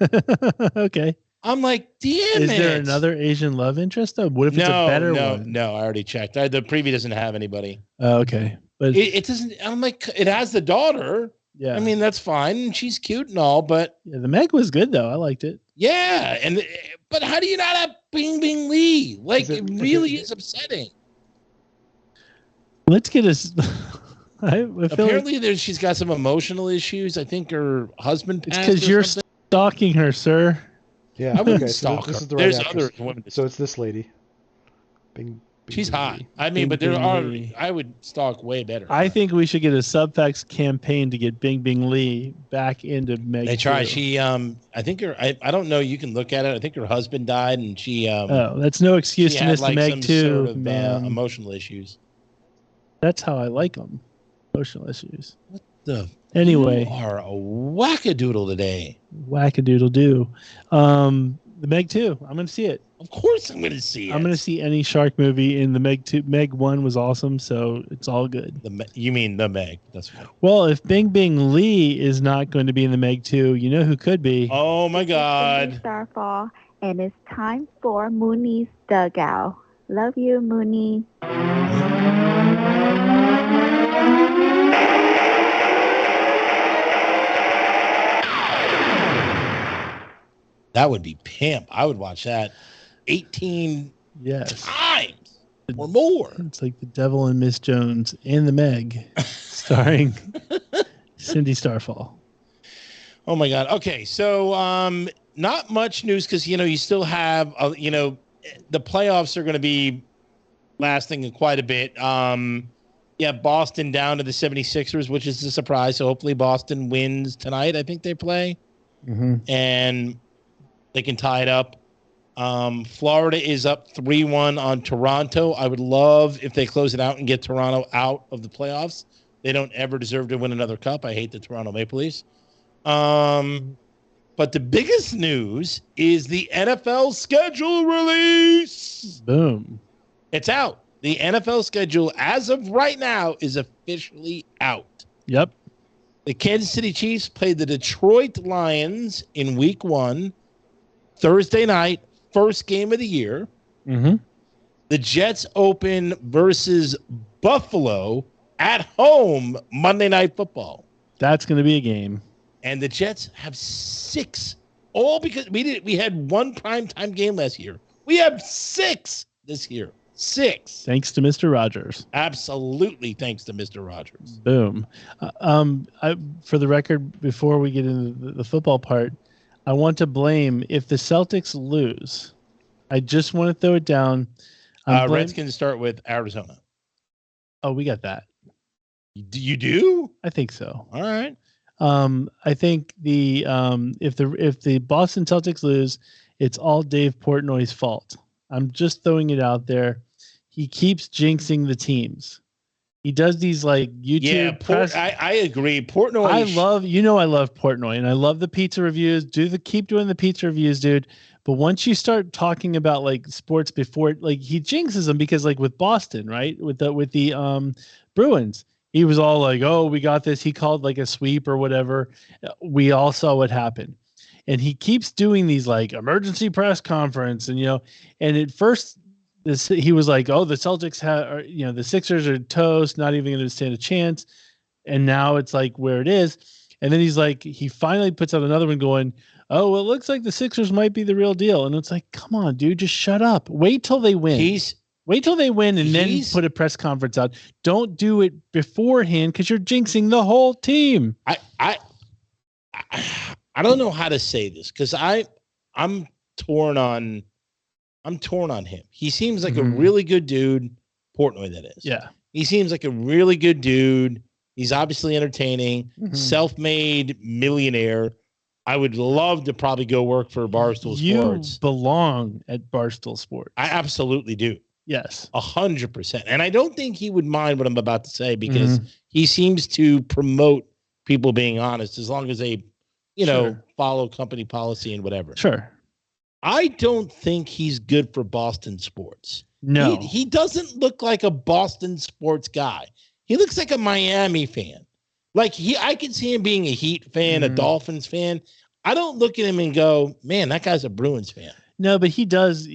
Okay. I'm like, damn Is there another Asian love interest though? What if it's a better one? No, I already checked. The preview doesn't have anybody. Oh, okay. But it doesn't. I'm like, it has the daughter. Yeah. I mean, that's fine. And she's cute and all, but yeah, the Meg was good though. I liked it. Yeah. But how do you not have Bing Bing Lee? Like, it really is upsetting. Let's get us. Apparently, she's got some emotional issues. I think her husband passed. It's because you're stalking her, sir. Yeah, I wouldn't stalk her. This is the right There's actress. other women. So it's this lady. Bing she's Bing hot. Lee. I mean, Bing but there Bing are. Lee. I would stalk way better. I think we should get a Subfacts campaign to get Bing Bing Lee back into Meg. They try. 2. She I think her. I don't know. You can look at it. I think her husband died, and she. That's no excuse she to had, miss like, the Meg some 2, sort of, man. emotional issues. That's how I like them. Emotional issues. What the? Anyway, you are a wackadoodle today. Wackadoodle do. The Meg 2. I'm going to see it. Of course, I'm going to see it. I'm going to see any shark movie. In the Meg 2. Meg 1 was awesome, so it's all good. You mean the Meg? That's right. Well, if Bing Bing Lee is not going to be in the Meg 2, you know who could be? Oh my God! Starfall, and it's time for Mooney's Dugout. Love you, Mooney. That would be pimp. I would watch that 18 times or more. It's like The Devil and Miss Jones and the Meg, starring Cindy Starfall. Oh my God. Okay, so not much news because you still have the playoffs are going to be lasting quite a bit. Boston down to the 76ers, which is a surprise. So hopefully Boston wins tonight. I think they play, and they can tie it up. Florida is up 3-1 on Toronto. I would love if they close it out and get Toronto out of the playoffs. They don't ever deserve to win another cup. I hate the Toronto Maple Leafs. But the biggest news is the NFL schedule release. Boom. It's out. The NFL schedule, as of right now, is officially out. Yep. The Kansas City Chiefs played the Detroit Lions in week 1. Thursday night, first game of the year. Mm-hmm. The Jets open versus Buffalo at home Monday Night Football. That's going to be a game. And the Jets have 6, all because we had one primetime game last year. We have 6 this year. 6. Thanks to Mr. Rogers. Absolutely thanks to Mr. Rogers. Boom. For the record, before we get into the football part, I want to blame if the Celtics lose. I just want to throw it down. Redskins start with Arizona. Oh, we got that. You do? I think so. All right. I think if the Boston Celtics lose, it's all Dave Portnoy's fault. I'm just throwing it out there. He keeps jinxing the teams. He does these like YouTube press. I agree. Portnoy. I love Portnoy, and I love the pizza reviews. Keep doing the pizza reviews, dude. But once you start talking about like sports before, like he jinxes them because like with Boston, right? With the Bruins, he was all like, "Oh, we got this." He called like a sweep or whatever. We all saw what happened, and he keeps doing these like emergency press conference, and and at first he was like, "Oh, the Celtics the Sixers are toast, not even going to stand a chance," and now it's like where it is, and then he's like, he finally puts out another one going, "Oh, well, it looks like the Sixers might be the real deal," and it's like, come on, dude, just shut up. Wait till they win. Wait till they win and then put a press conference out. Don't do it beforehand because you're jinxing the whole team. I don't know how to say this because I'm torn on him. He seems like a really good dude, Portnoy that is. Yeah. He seems like a really good dude. He's obviously entertaining, self-made millionaire. I would love to probably go work for Barstool Sports. You belong at Barstool Sports. I absolutely do. Yes. 100%. And I don't think he would mind what I'm about to say because he seems to promote people being honest as long as they, follow company policy and whatever. Sure. I don't think he's good for Boston sports. No. He doesn't look like a Boston sports guy. He looks like a Miami fan. Like I could see him being a Heat fan, a Dolphins fan. I don't look at him and go, man, that guy's a Bruins fan. No, but he does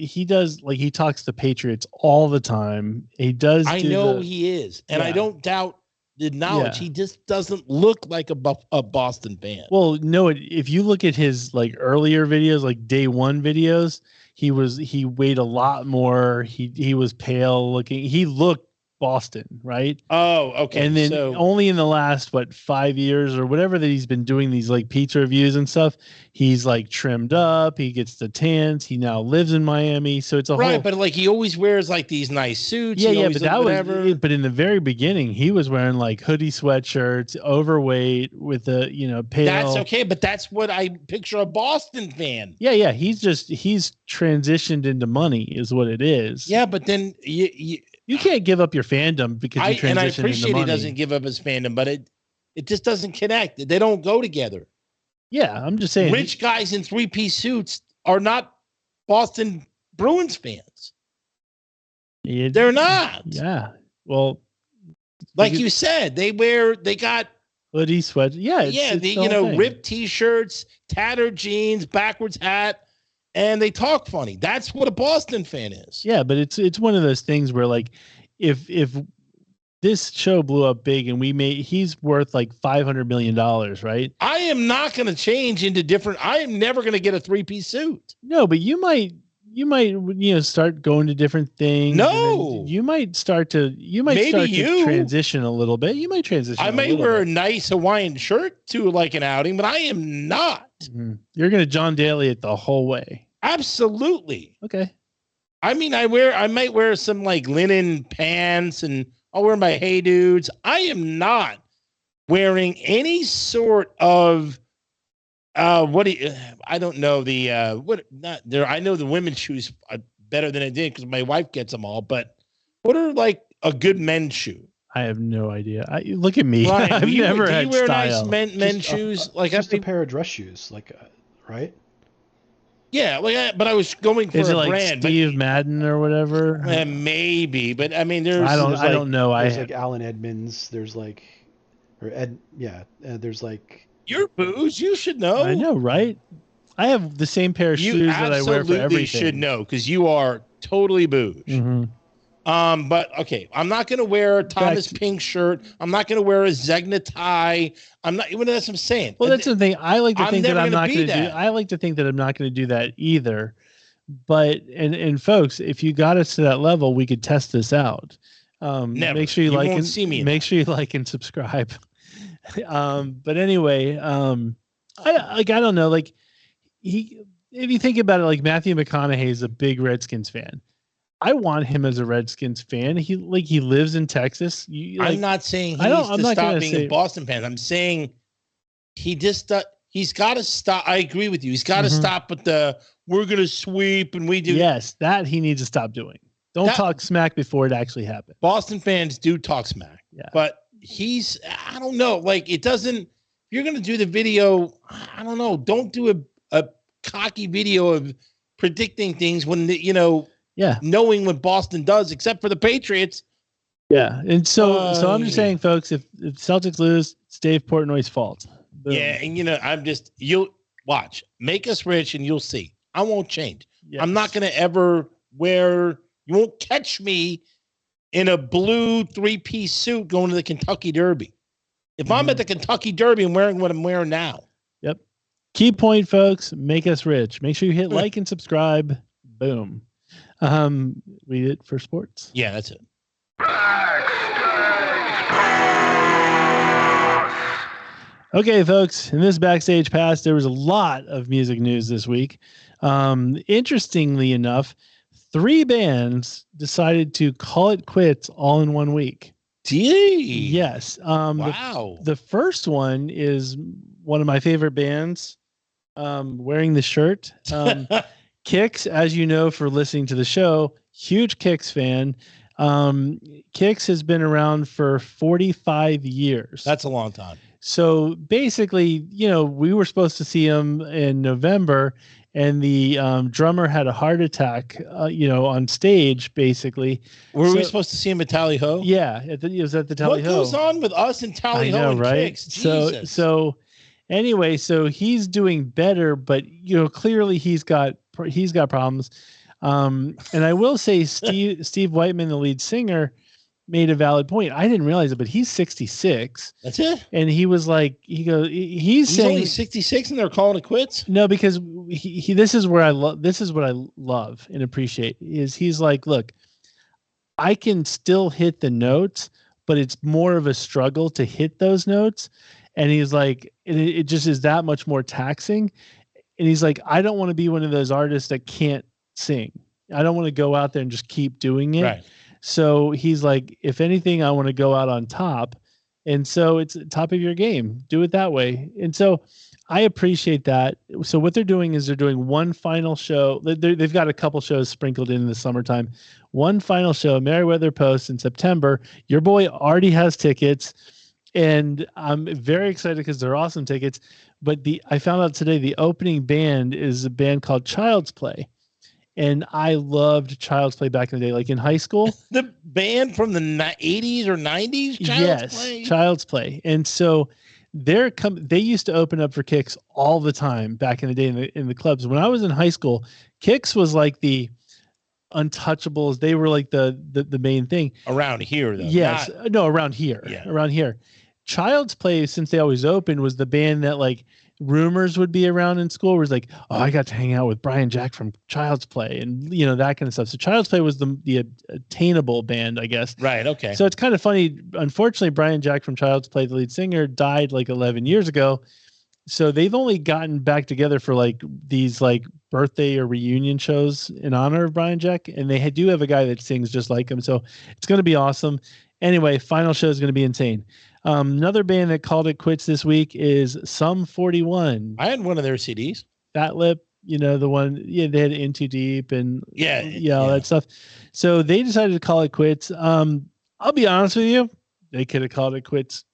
like he talks to Patriots all the time. He does. I know he is. And I don't doubt the knowledge. Yeah. He just doesn't look like a Boston fan. Well, no, if you look at his like earlier videos, like day one videos, he weighed a lot more. He was pale looking. He looked Boston, right? Oh, okay. And then only in the last 5 years or whatever that he's been doing these like pizza reviews and stuff, he's like trimmed up. He gets the tans. He now lives in Miami, so it's a right. But like he always wears like these nice suits. Yeah, but that was. But in the very beginning, he was wearing like hoodie sweatshirts, overweight with a pale. That's okay, but that's what I picture a Boston fan. Yeah. He's transitioned into money, is what it is. Yeah, but then you can't give up your fandom because you transition and I appreciate he doesn't give up his fandom, but it just doesn't connect. They don't go together. Yeah, I'm just saying. Rich guys in 3-piece suits are not Boston Bruins fans. They're not. Yeah. Well, like you said, they got hoodie, sweat. Yeah. It's ripped T-shirts, tattered jeans, backwards hat. And they talk funny. That's what a Boston fan is. Yeah, but it's one of those things where like if this show blew up big and he's worth like $500 million, right? I am not going to change into different. I am never going to get a 3-piece suit. No, but you might start going to different things. No, you might start to transition a little bit. You might transition. I may wear a nice Hawaiian shirt to like an outing, but I am not. Mm-hmm. You're going to John Daly it the whole way. Absolutely. Okay. I mean, I might wear some like linen pants and I'll wear my Hey Dudes. I am not wearing any sort of I don't know I know the women's shoes are better than I did because my wife gets them all, but what are like a good men's shoe? I have no idea. Look at me. Ryan, I've never had do you wear style. nice men's shoes? Like just a pair of dress shoes, like right? Yeah, but I was going for a like brand. Steve Madden or whatever? Maybe, but I mean, I don't know. There's like Alan Edmonds. There's like, there's like. You're booze. You should know. I know, right? I have the same pair of shoes that I wear for everything. You should know because you are totally booze. Mm-hmm. But okay, I'm not going to wear a Thomas Pink shirt. I'm not going to wear a Zegna tie. I'm not. What that's what I'm saying. Well, that's the thing. I like to think that I'm not going to do. I like to think that I'm not going to do that either. But and folks, if you got us to that level, we could test this out. Never. Make sure you like and see me. Make sure you like and subscribe. But anyway, I don't know. Like if you think about it, like Matthew McConaughey is a big Redskins fan. I want him as a Redskins fan. He lives in Texas. I'm not saying he needs to stop being a Boston fan. I'm saying he's got to stop. I agree with you. He's got to stop with we're going to sweep and we do. Yes, that he needs to stop doing. Don't talk smack before it actually happened. Boston fans do talk smack. Yeah. But I don't know. Like it doesn't, if you're going to do the video, I don't know. Don't do a cocky video of predicting things when knowing what Boston does, except for the Patriots. Yeah, and so I'm just saying, folks, if Celtics lose, it's Dave Portnoy's fault. Boom. Yeah, and you'll watch, make us rich, and you'll see. I won't change. Yes. I'm not going to ever you won't catch me in a blue 3-piece suit going to the Kentucky Derby. If I'm at the Kentucky Derby, I'm wearing what I'm wearing now. Yep. Key point, folks, make us rich. Make sure you hit like and subscribe. Boom. Read it for sports. Yeah, that's it. Okay, folks, in this Backstage Pass, there was a lot of music news this week. Interestingly enough, 3 bands decided to call it quits all in 1 week. Gee. Yes. Wow. The first one is one of my favorite bands, wearing the shirt. Kix, as you know, for listening to the show, huge Kix fan. Kix has been around for 45 years. That's a long time. So basically, we were supposed to see him in November, and the drummer had a heart attack, on stage, basically. Were we supposed to see him at Tally Ho? Yeah, it was at the Tally Ho. What goes on with us and Tally Ho and right? Kix? Jesus. So anyway, so he's doing better, but clearly he's got problems. And I will say Steve Whiteman, the lead singer, made a valid point. I didn't realize it, but he's 66. That's it. And he was like, he's saying only 66 and they're calling it quits. No, because this is what I love and appreciate is he's like, look, I can still hit the notes, but it's more of a struggle to hit those notes. And he's like, it just is that much more taxing. And he's like, I don't want to be one of those artists that can't sing. I don't want to go out there and just keep doing it. Right. So he's like, if anything, I want to go out on top. And so it's top of your game. Do it that way. And so I appreciate that. So what they're doing is they're doing one final show. They've got a couple shows sprinkled in the summertime. One final show, Merriweather Post in September. Your boy already has tickets. And I'm very excited because they're awesome tickets. But I found out today the opening band is a band called Child's Play. And I loved Child's Play back in the day, like in high school. The band from the 80s or 90s? Child's Play. And so they used to open up for Kix all the time back in the day in the clubs. When I was in high school, Kix was like the Untouchables. They were like the main thing. Around here, though. Yes. No, around here. Yeah. Around here. Child's Play, since they always opened, was the band that like rumors would be around in school where it's like, oh, I got to hang out with Brian Jack from Child's Play and that kind of stuff. So Child's Play was the attainable band, I guess. Right. Okay. So it's kind of funny. Unfortunately, Brian Jack from Child's Play, the lead singer, died like 11 years ago. So they've only gotten back together for like these like birthday or reunion shows in honor of Brian Jack. And they do have a guy that sings just like him. So it's going to be awesome. Anyway, final show is going to be insane. Another band that called it quits this week is Sum 41. I had one of their CDs. Fat Lip, the one, they had In Too Deep and all that stuff. So they decided to call it quits. I'll be honest with you, they could have called it quits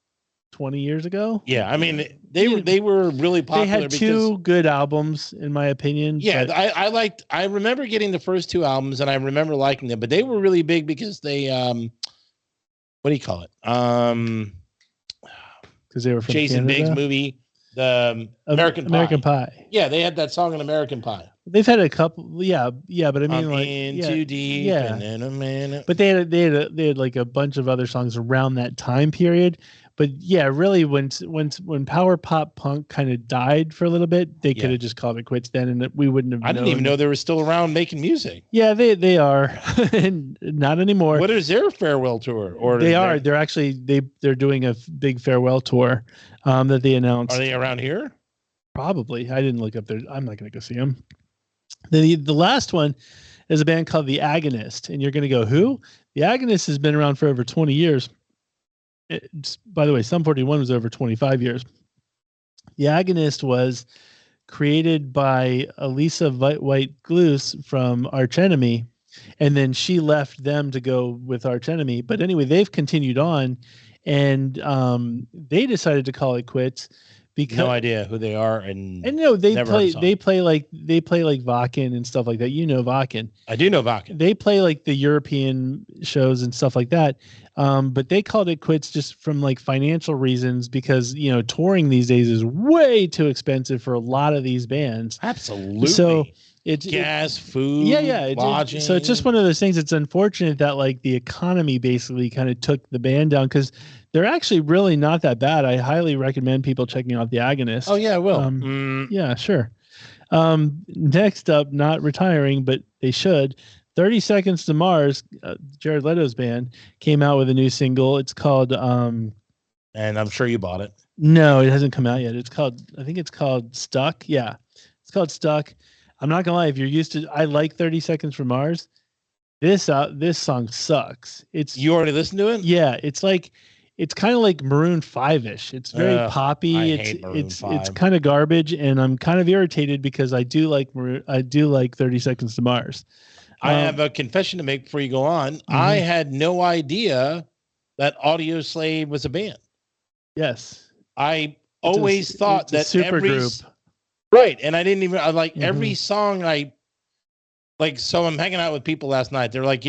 20 years ago. Yeah, I mean, they were really popular. They had 2 good albums, in my opinion. Yeah, I remember getting the first 2 albums, and I remember liking them, but they were really big because they, what do you call it? Because they were from Jason Canada? Biggs movie, the American Pie. Yeah, they had that song in American Pie. They've had a couple, but I mean, I'm like in too deep, and in a minute. But they had like a bunch of other songs around that time period. But yeah, really, when power pop punk kind of died for a little bit, they could have just called it quits then, and we wouldn't have. I didn't even know they were still around making music. Yeah, they are, not anymore. What is their farewell tour? Or they're actually they're doing a big farewell tour that they announced. Are they around here? Probably. I didn't look up there. I'm not going to go see them. The last one is a band called the Agonist, and you're going to go, who? The Agonist has been around for over 20 years. By the way, Sum 41 was over 25 years. The Agonist was created by Elisa White-Gluce from Arch Enemy, and then she left them to go with Arch Enemy. But anyway, they've continued on, and they decided to call it quits because no idea who they are, and no, they never heard the play song. they play like Vakken and stuff like that. You know Vakken. I do know Vakken. They play like the European shows and stuff like that. But they called it quits just from like financial reasons because touring these days is way too expensive for a lot of these bands. Absolutely. So it's gas, food, lodging. So it's just one of those things. It's unfortunate that like the economy basically kind of took the band down because they're actually really not that bad. I highly recommend people checking out the Agonist. Oh yeah, I will. Yeah, sure. Next up, not retiring, but they should. 30 Seconds to Mars, Jared Leto's band, came out with a new single. It's called and I'm sure you bought it. No, it hasn't come out yet. I think it's called Stuck. Yeah. It's called Stuck. I'm not gonna lie, if you're used to I like 30 Seconds from Mars, this song sucks. You already listened to it? Yeah, it's kind of like Maroon 5-ish. It's very poppy. I it's hate Maroon 5. It's kind of garbage, and I'm kind of irritated because I do like 30 Seconds to Mars. I have a confession to make before you go on. Mm-hmm. I had no idea that Audio Slave was a band. Yes. I always thought that super every group. Right, and I didn't even every Mm-hmm. song so I'm hanging out with people last night. They're like,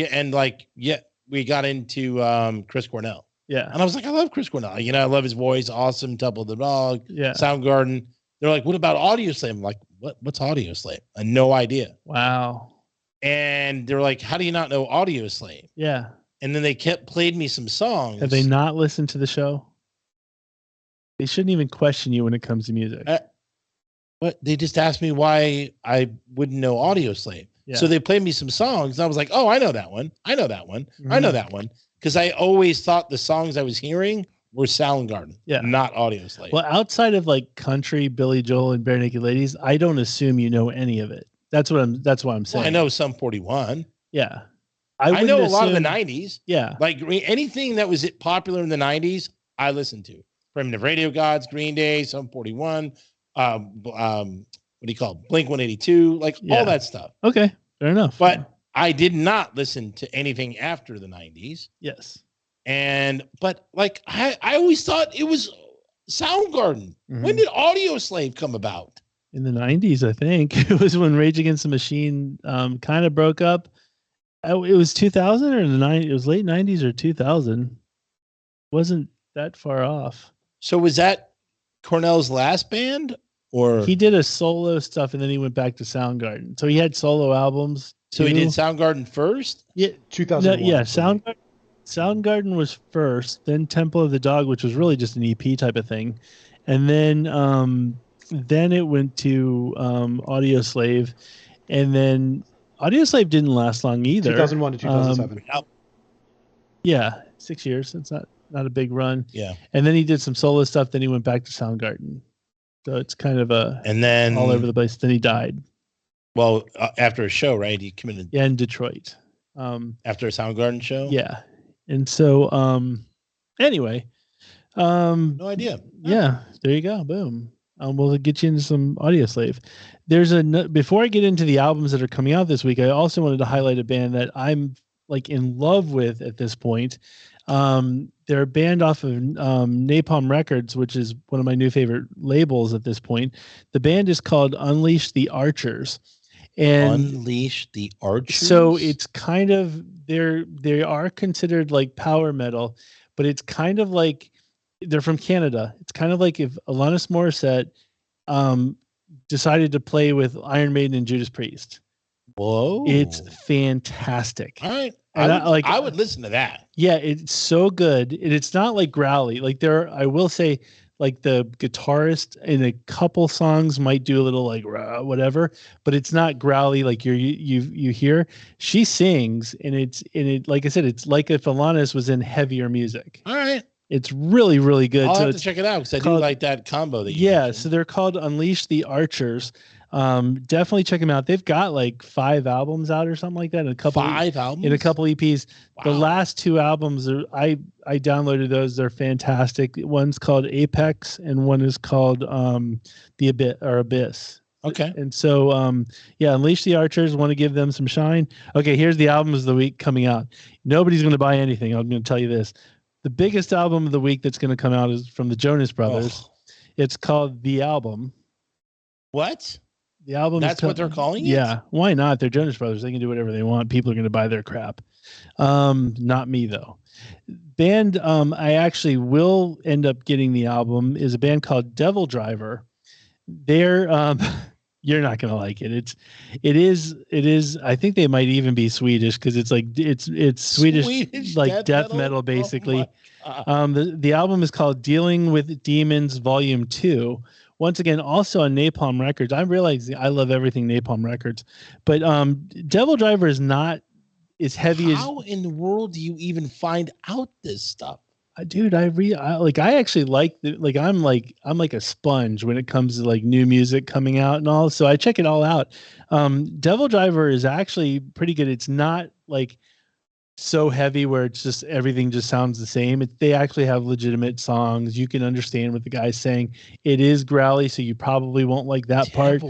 we got into Chris Cornell. Yeah. And I was like, I love Chris Cornell. I love his voice. Awesome. Temple of the Dog. Yeah. Soundgarden. They're like, what about Audio Slave? I'm like, what's Audio Slave? I had no idea. Wow. And they're like, how do you not know Audio Slave? Yeah. And then they played me some songs. Have they not listened to the show? They shouldn't even question you when it comes to music. But they just asked me why I wouldn't know Audio Slave. Yeah. So they played me some songs. And I was like, oh, I know that one. I know that one. Mm-hmm. I know that one. Because I always thought the songs I was hearing were Soundgarden, not Audio Slave. Well, outside of like country, Billy Joel, and Bare Naked Ladies, I don't assume you know any of it. That's what I'm saying. Well, I know Sum 41. Yeah. I know a lot of the 90s. Yeah. Like anything that was popular in the 90s, I listened to. Primitive Radio Gods, Green Day, Sum 41, what do you call it? Blink 182, all that stuff. Okay. Fair enough. But I did not listen to anything after the 90s. Yes. But I always thought it was Soundgarden. Mm-hmm. When did Audio Slave come about? In the 90s, I think. It was when Rage Against the Machine kind of broke up. It was 2000 or the 90s. It was late 90s or 2000. Wasn't that far off. So was that Cornell's last band? Or he did a solo stuff and then he went back to Soundgarden. So he had solo albums. So he did Soundgarden first? Yeah. 2001. Yeah, Soundgarden was first, then Temple of the Dog, which was really just an EP type of thing. And then it went to Audio Slave. And then Audio Slave didn't last long either. 2001 to 2007. Yeah, 6 years. It's not a big run. Yeah. And then he did some solo stuff. Then he went back to Soundgarden. So it's kind of and then all over the place. Then he died. Well, after a show, right? He committed. Yeah, in Detroit. After a Soundgarden show. Yeah, and so anyway, no idea. Yeah, there you go. Boom. We'll get you into some Audio Slave. Before I get into the albums that are coming out this week, I also wanted to highlight a band that I'm like in love with at this point. They're a band off of Napalm Records, which is one of my new favorite labels at this point. The band is called Unleash the Archers. And Unleash the Archers? So it's kind of, they are considered like power metal, but it's kind of like, they're from Canada. It's kind of like if Alanis Morissette decided to play with Iron Maiden and Judas Priest. Whoa. It's fantastic. All right. And I would listen to that. Yeah, it's so good. And it's not like growly. Like I will say, like the guitarist in a couple songs might do a little like whatever, but it's not growly like you hear. She sings, and it like I said, it's like if Alanis was in heavier music. All right. It's really, really good. I'll have to check it out because I do like that combo that you mentioned. So they're called Unleash the Archers. Definitely check them out. They've got like 5 albums out or something like that. In a couple 5 albums? In a couple EPs. Wow. The last 2 albums I downloaded those. They're fantastic. One's called Apex and one is called The Abyss. Okay. And so Unleash the Archers, want to give them some shine. Okay, here's the albums of the week coming out. Nobody's going to buy anything. I'm going to tell you this. The biggest album of the week that's going to come out is from the Jonas Brothers. It's called The Album. What? The album. That's what they're calling it? Yeah. Why not? They're Jonas Brothers. They can do whatever they want. People are going to buy their crap. Not me though. Band I actually will end up getting the album is a band called Devil Driver. They're you're not going to like it. It is I think they might even be Swedish because it's like it's Swedish like death metal basically. The album is called Dealing with Demons Volume 2. Once again, also on Napalm Records. I realize I love everything Napalm Records, but Devil Driver is not as heavy as. How in the world do you even find out this stuff? Dude, I actually like I'm like a sponge when it comes to like new music coming out and all. So I check it all out. Devil Driver is actually pretty good. It's not like so heavy where it's just everything just sounds the same. They actually have legitimate songs. You can understand what the guy's saying. It is growly, so you probably won't like that part.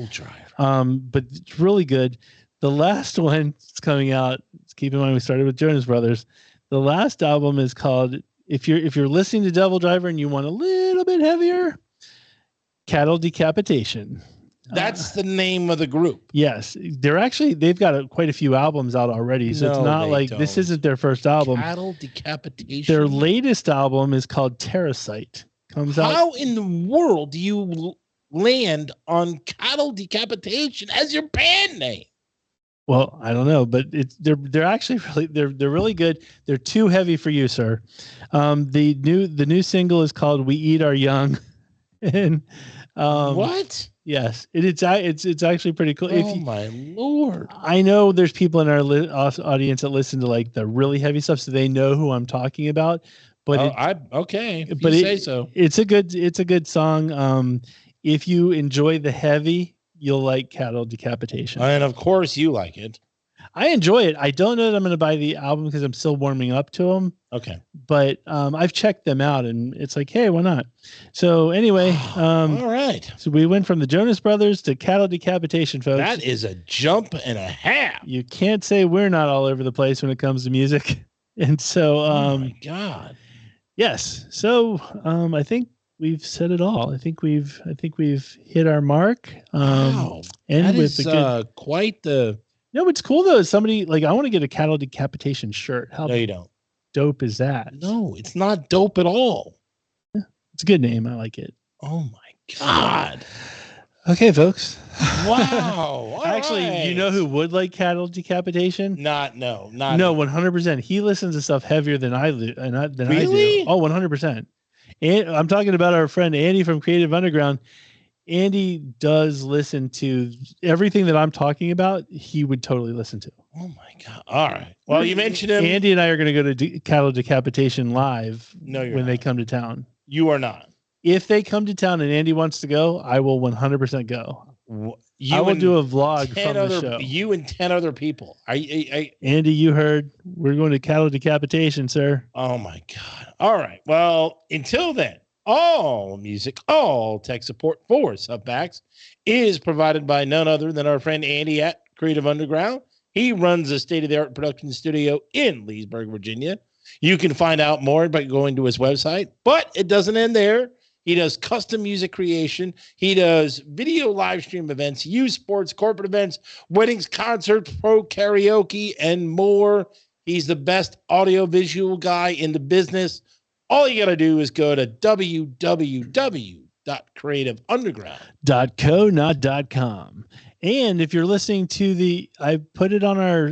But it's really good. The last one is coming out. Keep in mind we started with Jonas Brothers. The last album is called if you're listening to Devil Driver and you want a little bit heavier, Cattle Decapitation. That's the name of the group. Yes, they've got quite a few albums out already, so it's not like this isn't their first album. Cattle Decapitation. Their latest album is called Terrasite. How in the world do you land on Cattle Decapitation as your band name? Well, I don't know, but they're actually they're really good. They're too heavy for you, sir. The new single is called "We Eat Our Young," and what? Yes, it's actually pretty cool. Oh my Lord! I know there's people in our audience that listen to like the really heavy stuff, so they know who I'm talking about. But say so. It's a good song. If you enjoy the heavy, you'll like Cattle Decapitation. And of course, you like it. I enjoy it. I don't know that I'm going to buy the album because I'm still warming up to them. Okay. But I've checked them out and it's like, hey, why not? So anyway. All right. So we went from the Jonas Brothers to Cattle Decapitation, folks. That is a jump and a half. You can't say we're not all over the place when it comes to music. And so, oh my God. Yes. So I think we've said it all. I think we've hit our mark. Wow. And that with is quite the. No, what's cool though is somebody like I want to get a Cattle Decapitation shirt. How no, you don't. Dope is that? No, it's not dope at all. Yeah, it's a good name. I like it. Oh my God. Okay, folks. Wow. Actually, right. You know who would like Cattle Decapitation? No, 100%. He listens to stuff heavier than I do. Really? Oh, 100%. And I'm talking about our friend Andy from Creative Underground. Andy does listen to everything that I'm talking about. He would totally listen to. Oh my God. All right. Well, you mentioned him. Andy and I are going to go to Cattle Decapitation live when they come to town. You are not. If they come to town and Andy wants to go, I will 100% go. I will do a vlog from the show. You and 10 other people. Andy, you heard. We're going to Cattle Decapitation, sir. Oh my God. All right. Well, until then, all music, all tech support for Subfacts is provided by none other than our friend Andy at Creative Underground. He runs a state-of-the-art production studio in Leesburg, Virginia. You can find out more by going to his website, but it doesn't end there. He does custom music creation. He does video live stream events, youth sports, corporate events, weddings, concerts, pro karaoke, and more. He's the best audio-visual guy in the business. All you got to do is go to www.creativeunderground.co.com. And if you're listening to I put it on our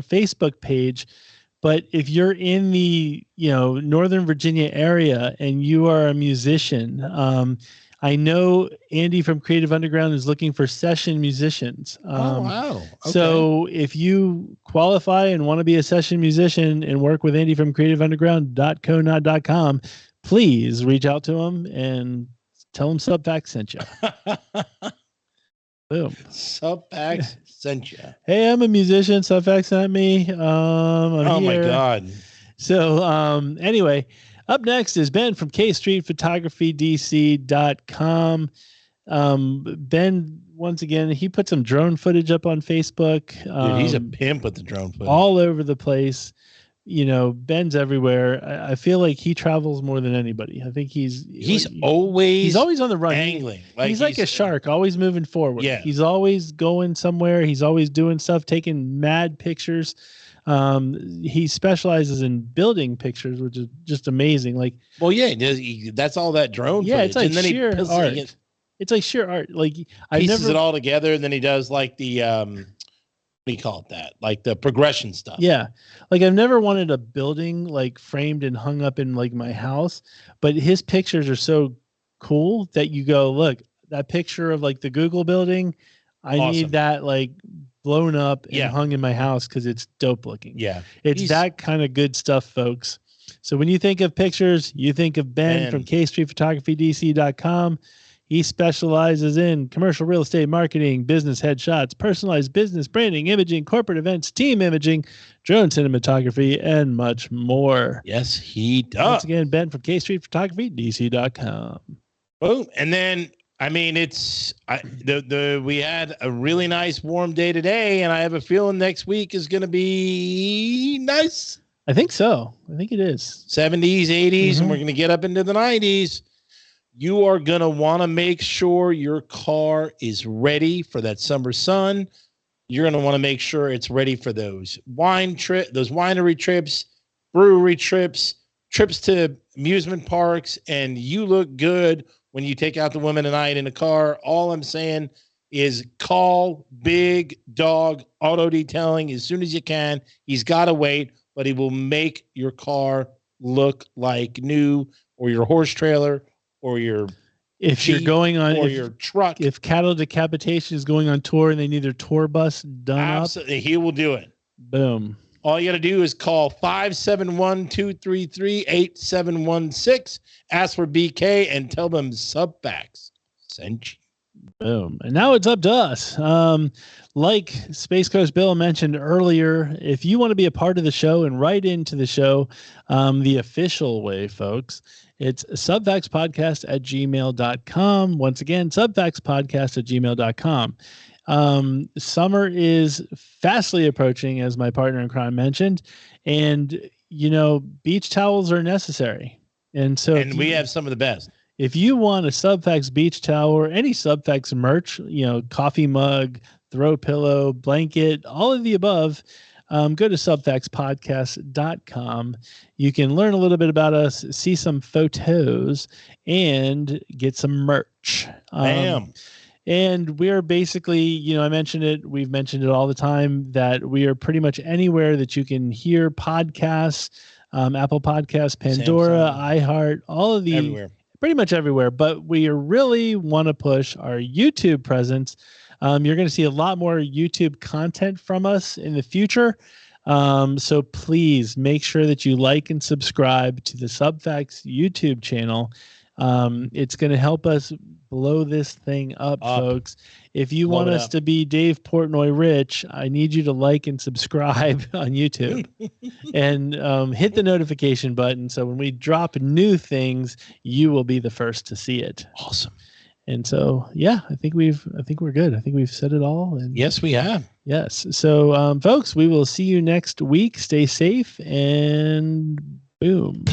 Facebook page, but if you're in the Northern Virginia area and you are a musician, I know Andy from Creative Underground is looking for session musicians. Oh, wow. Okay. So if you qualify and want to be a session musician and work with Andy from creativeunderground.co.com, please reach out to him and tell him Subfacts sent you. Boom. Subfacts sent you. Hey, I'm a musician. Subfacts sent me. Oh my God. So anyway, up next is Ben from KStreetPhotographyDC.com. Ben, once again, he put some drone footage up on Facebook. Dude, he's a pimp with the drone footage. All over the place. Ben's everywhere. I feel like he travels more than anybody. I think he's always on the run. angling. He's like a shark, always moving forward. Yeah. He's always going somewhere. He's always doing stuff, taking mad pictures. He specializes in building pictures, which is just amazing. Like, well, yeah, that's all that drone. Yeah, footage. it's like and then sheer art. It, it's like sheer art. Like I pieces it all together, and then he does like the what do you call it? That like the progression stuff. Yeah, like I've never wanted a building like framed and hung up in like my house, but his pictures are so cool that you go, look, that picture of like the Google building, I need that like blown up and hung in my house because it's dope looking. Yeah, it's that kind of good stuff, folks. So when you think of pictures, you think of Ben from KStreetPhotographyDC.com. He specializes in commercial real estate marketing, business headshots, personalized business branding, imaging, corporate events, team imaging, drone cinematography, and much more. Yes, he does. Once again, Ben from KStreetPhotographyDC.com. Boom. And then, I mean, we had a really nice warm day today, and I have a feeling next week is going to be nice. I think so. I think it is. 70s, 80s, and we're going to get up into the 90s. You are going to want to make sure your car is ready for that summer sun. You're going to want to make sure it's ready for those winery trips, brewery trips to amusement parks, and you look good when you take out the women tonight in the car. All I'm saying is call Big Dog Auto Detailing as soon as you can. He's got to wait, but he will make your car look like new, or your horse trailer, or your you're going on your truck. If Cattle Decapitation is going on tour and they need their tour bus done absolutely, he will do it. Boom. All you got to do is call 571-233-8716. Ask for BK and tell them Subfacts sent you. Boom. And now it's up to us. Like Space Coast Bill mentioned earlier, if you want to be a part of the show and write into the show the official way, folks, it's subfactspodcast@gmail.com. Once again, subfactspodcast@gmail.com. Summer is fastly approaching, as my partner in crime mentioned, and beach towels are necessary. And we have some of the best. If you want a Subfacts beach towel or any Subfacts merch, coffee mug, throw pillow, blanket, all of the above, go to subfactspodcast.com. You can learn a little bit about us, see some photos, and get some merch. And we're basically, I mentioned it, we've mentioned it all the time, that we are pretty much anywhere that you can hear podcasts, Apple Podcasts, Pandora, Samsung, iHeart, all of the everywhere. Pretty much everywhere. But we really want to push our YouTube presence. You're going to see a lot more YouTube content from us in the future. So please make sure that you like and subscribe to the Subfacts YouTube channel. It's going to help us blow this thing up, folks. If you want us to be Dave Portnoy rich, I need you to like and subscribe on YouTube and hit the notification button. So when we drop new things, you will be the first to see it. Awesome. And so, I think we're good. I think we've said it all. And yes, we have. Yes. So, folks, we will see you next week. Stay safe and boom.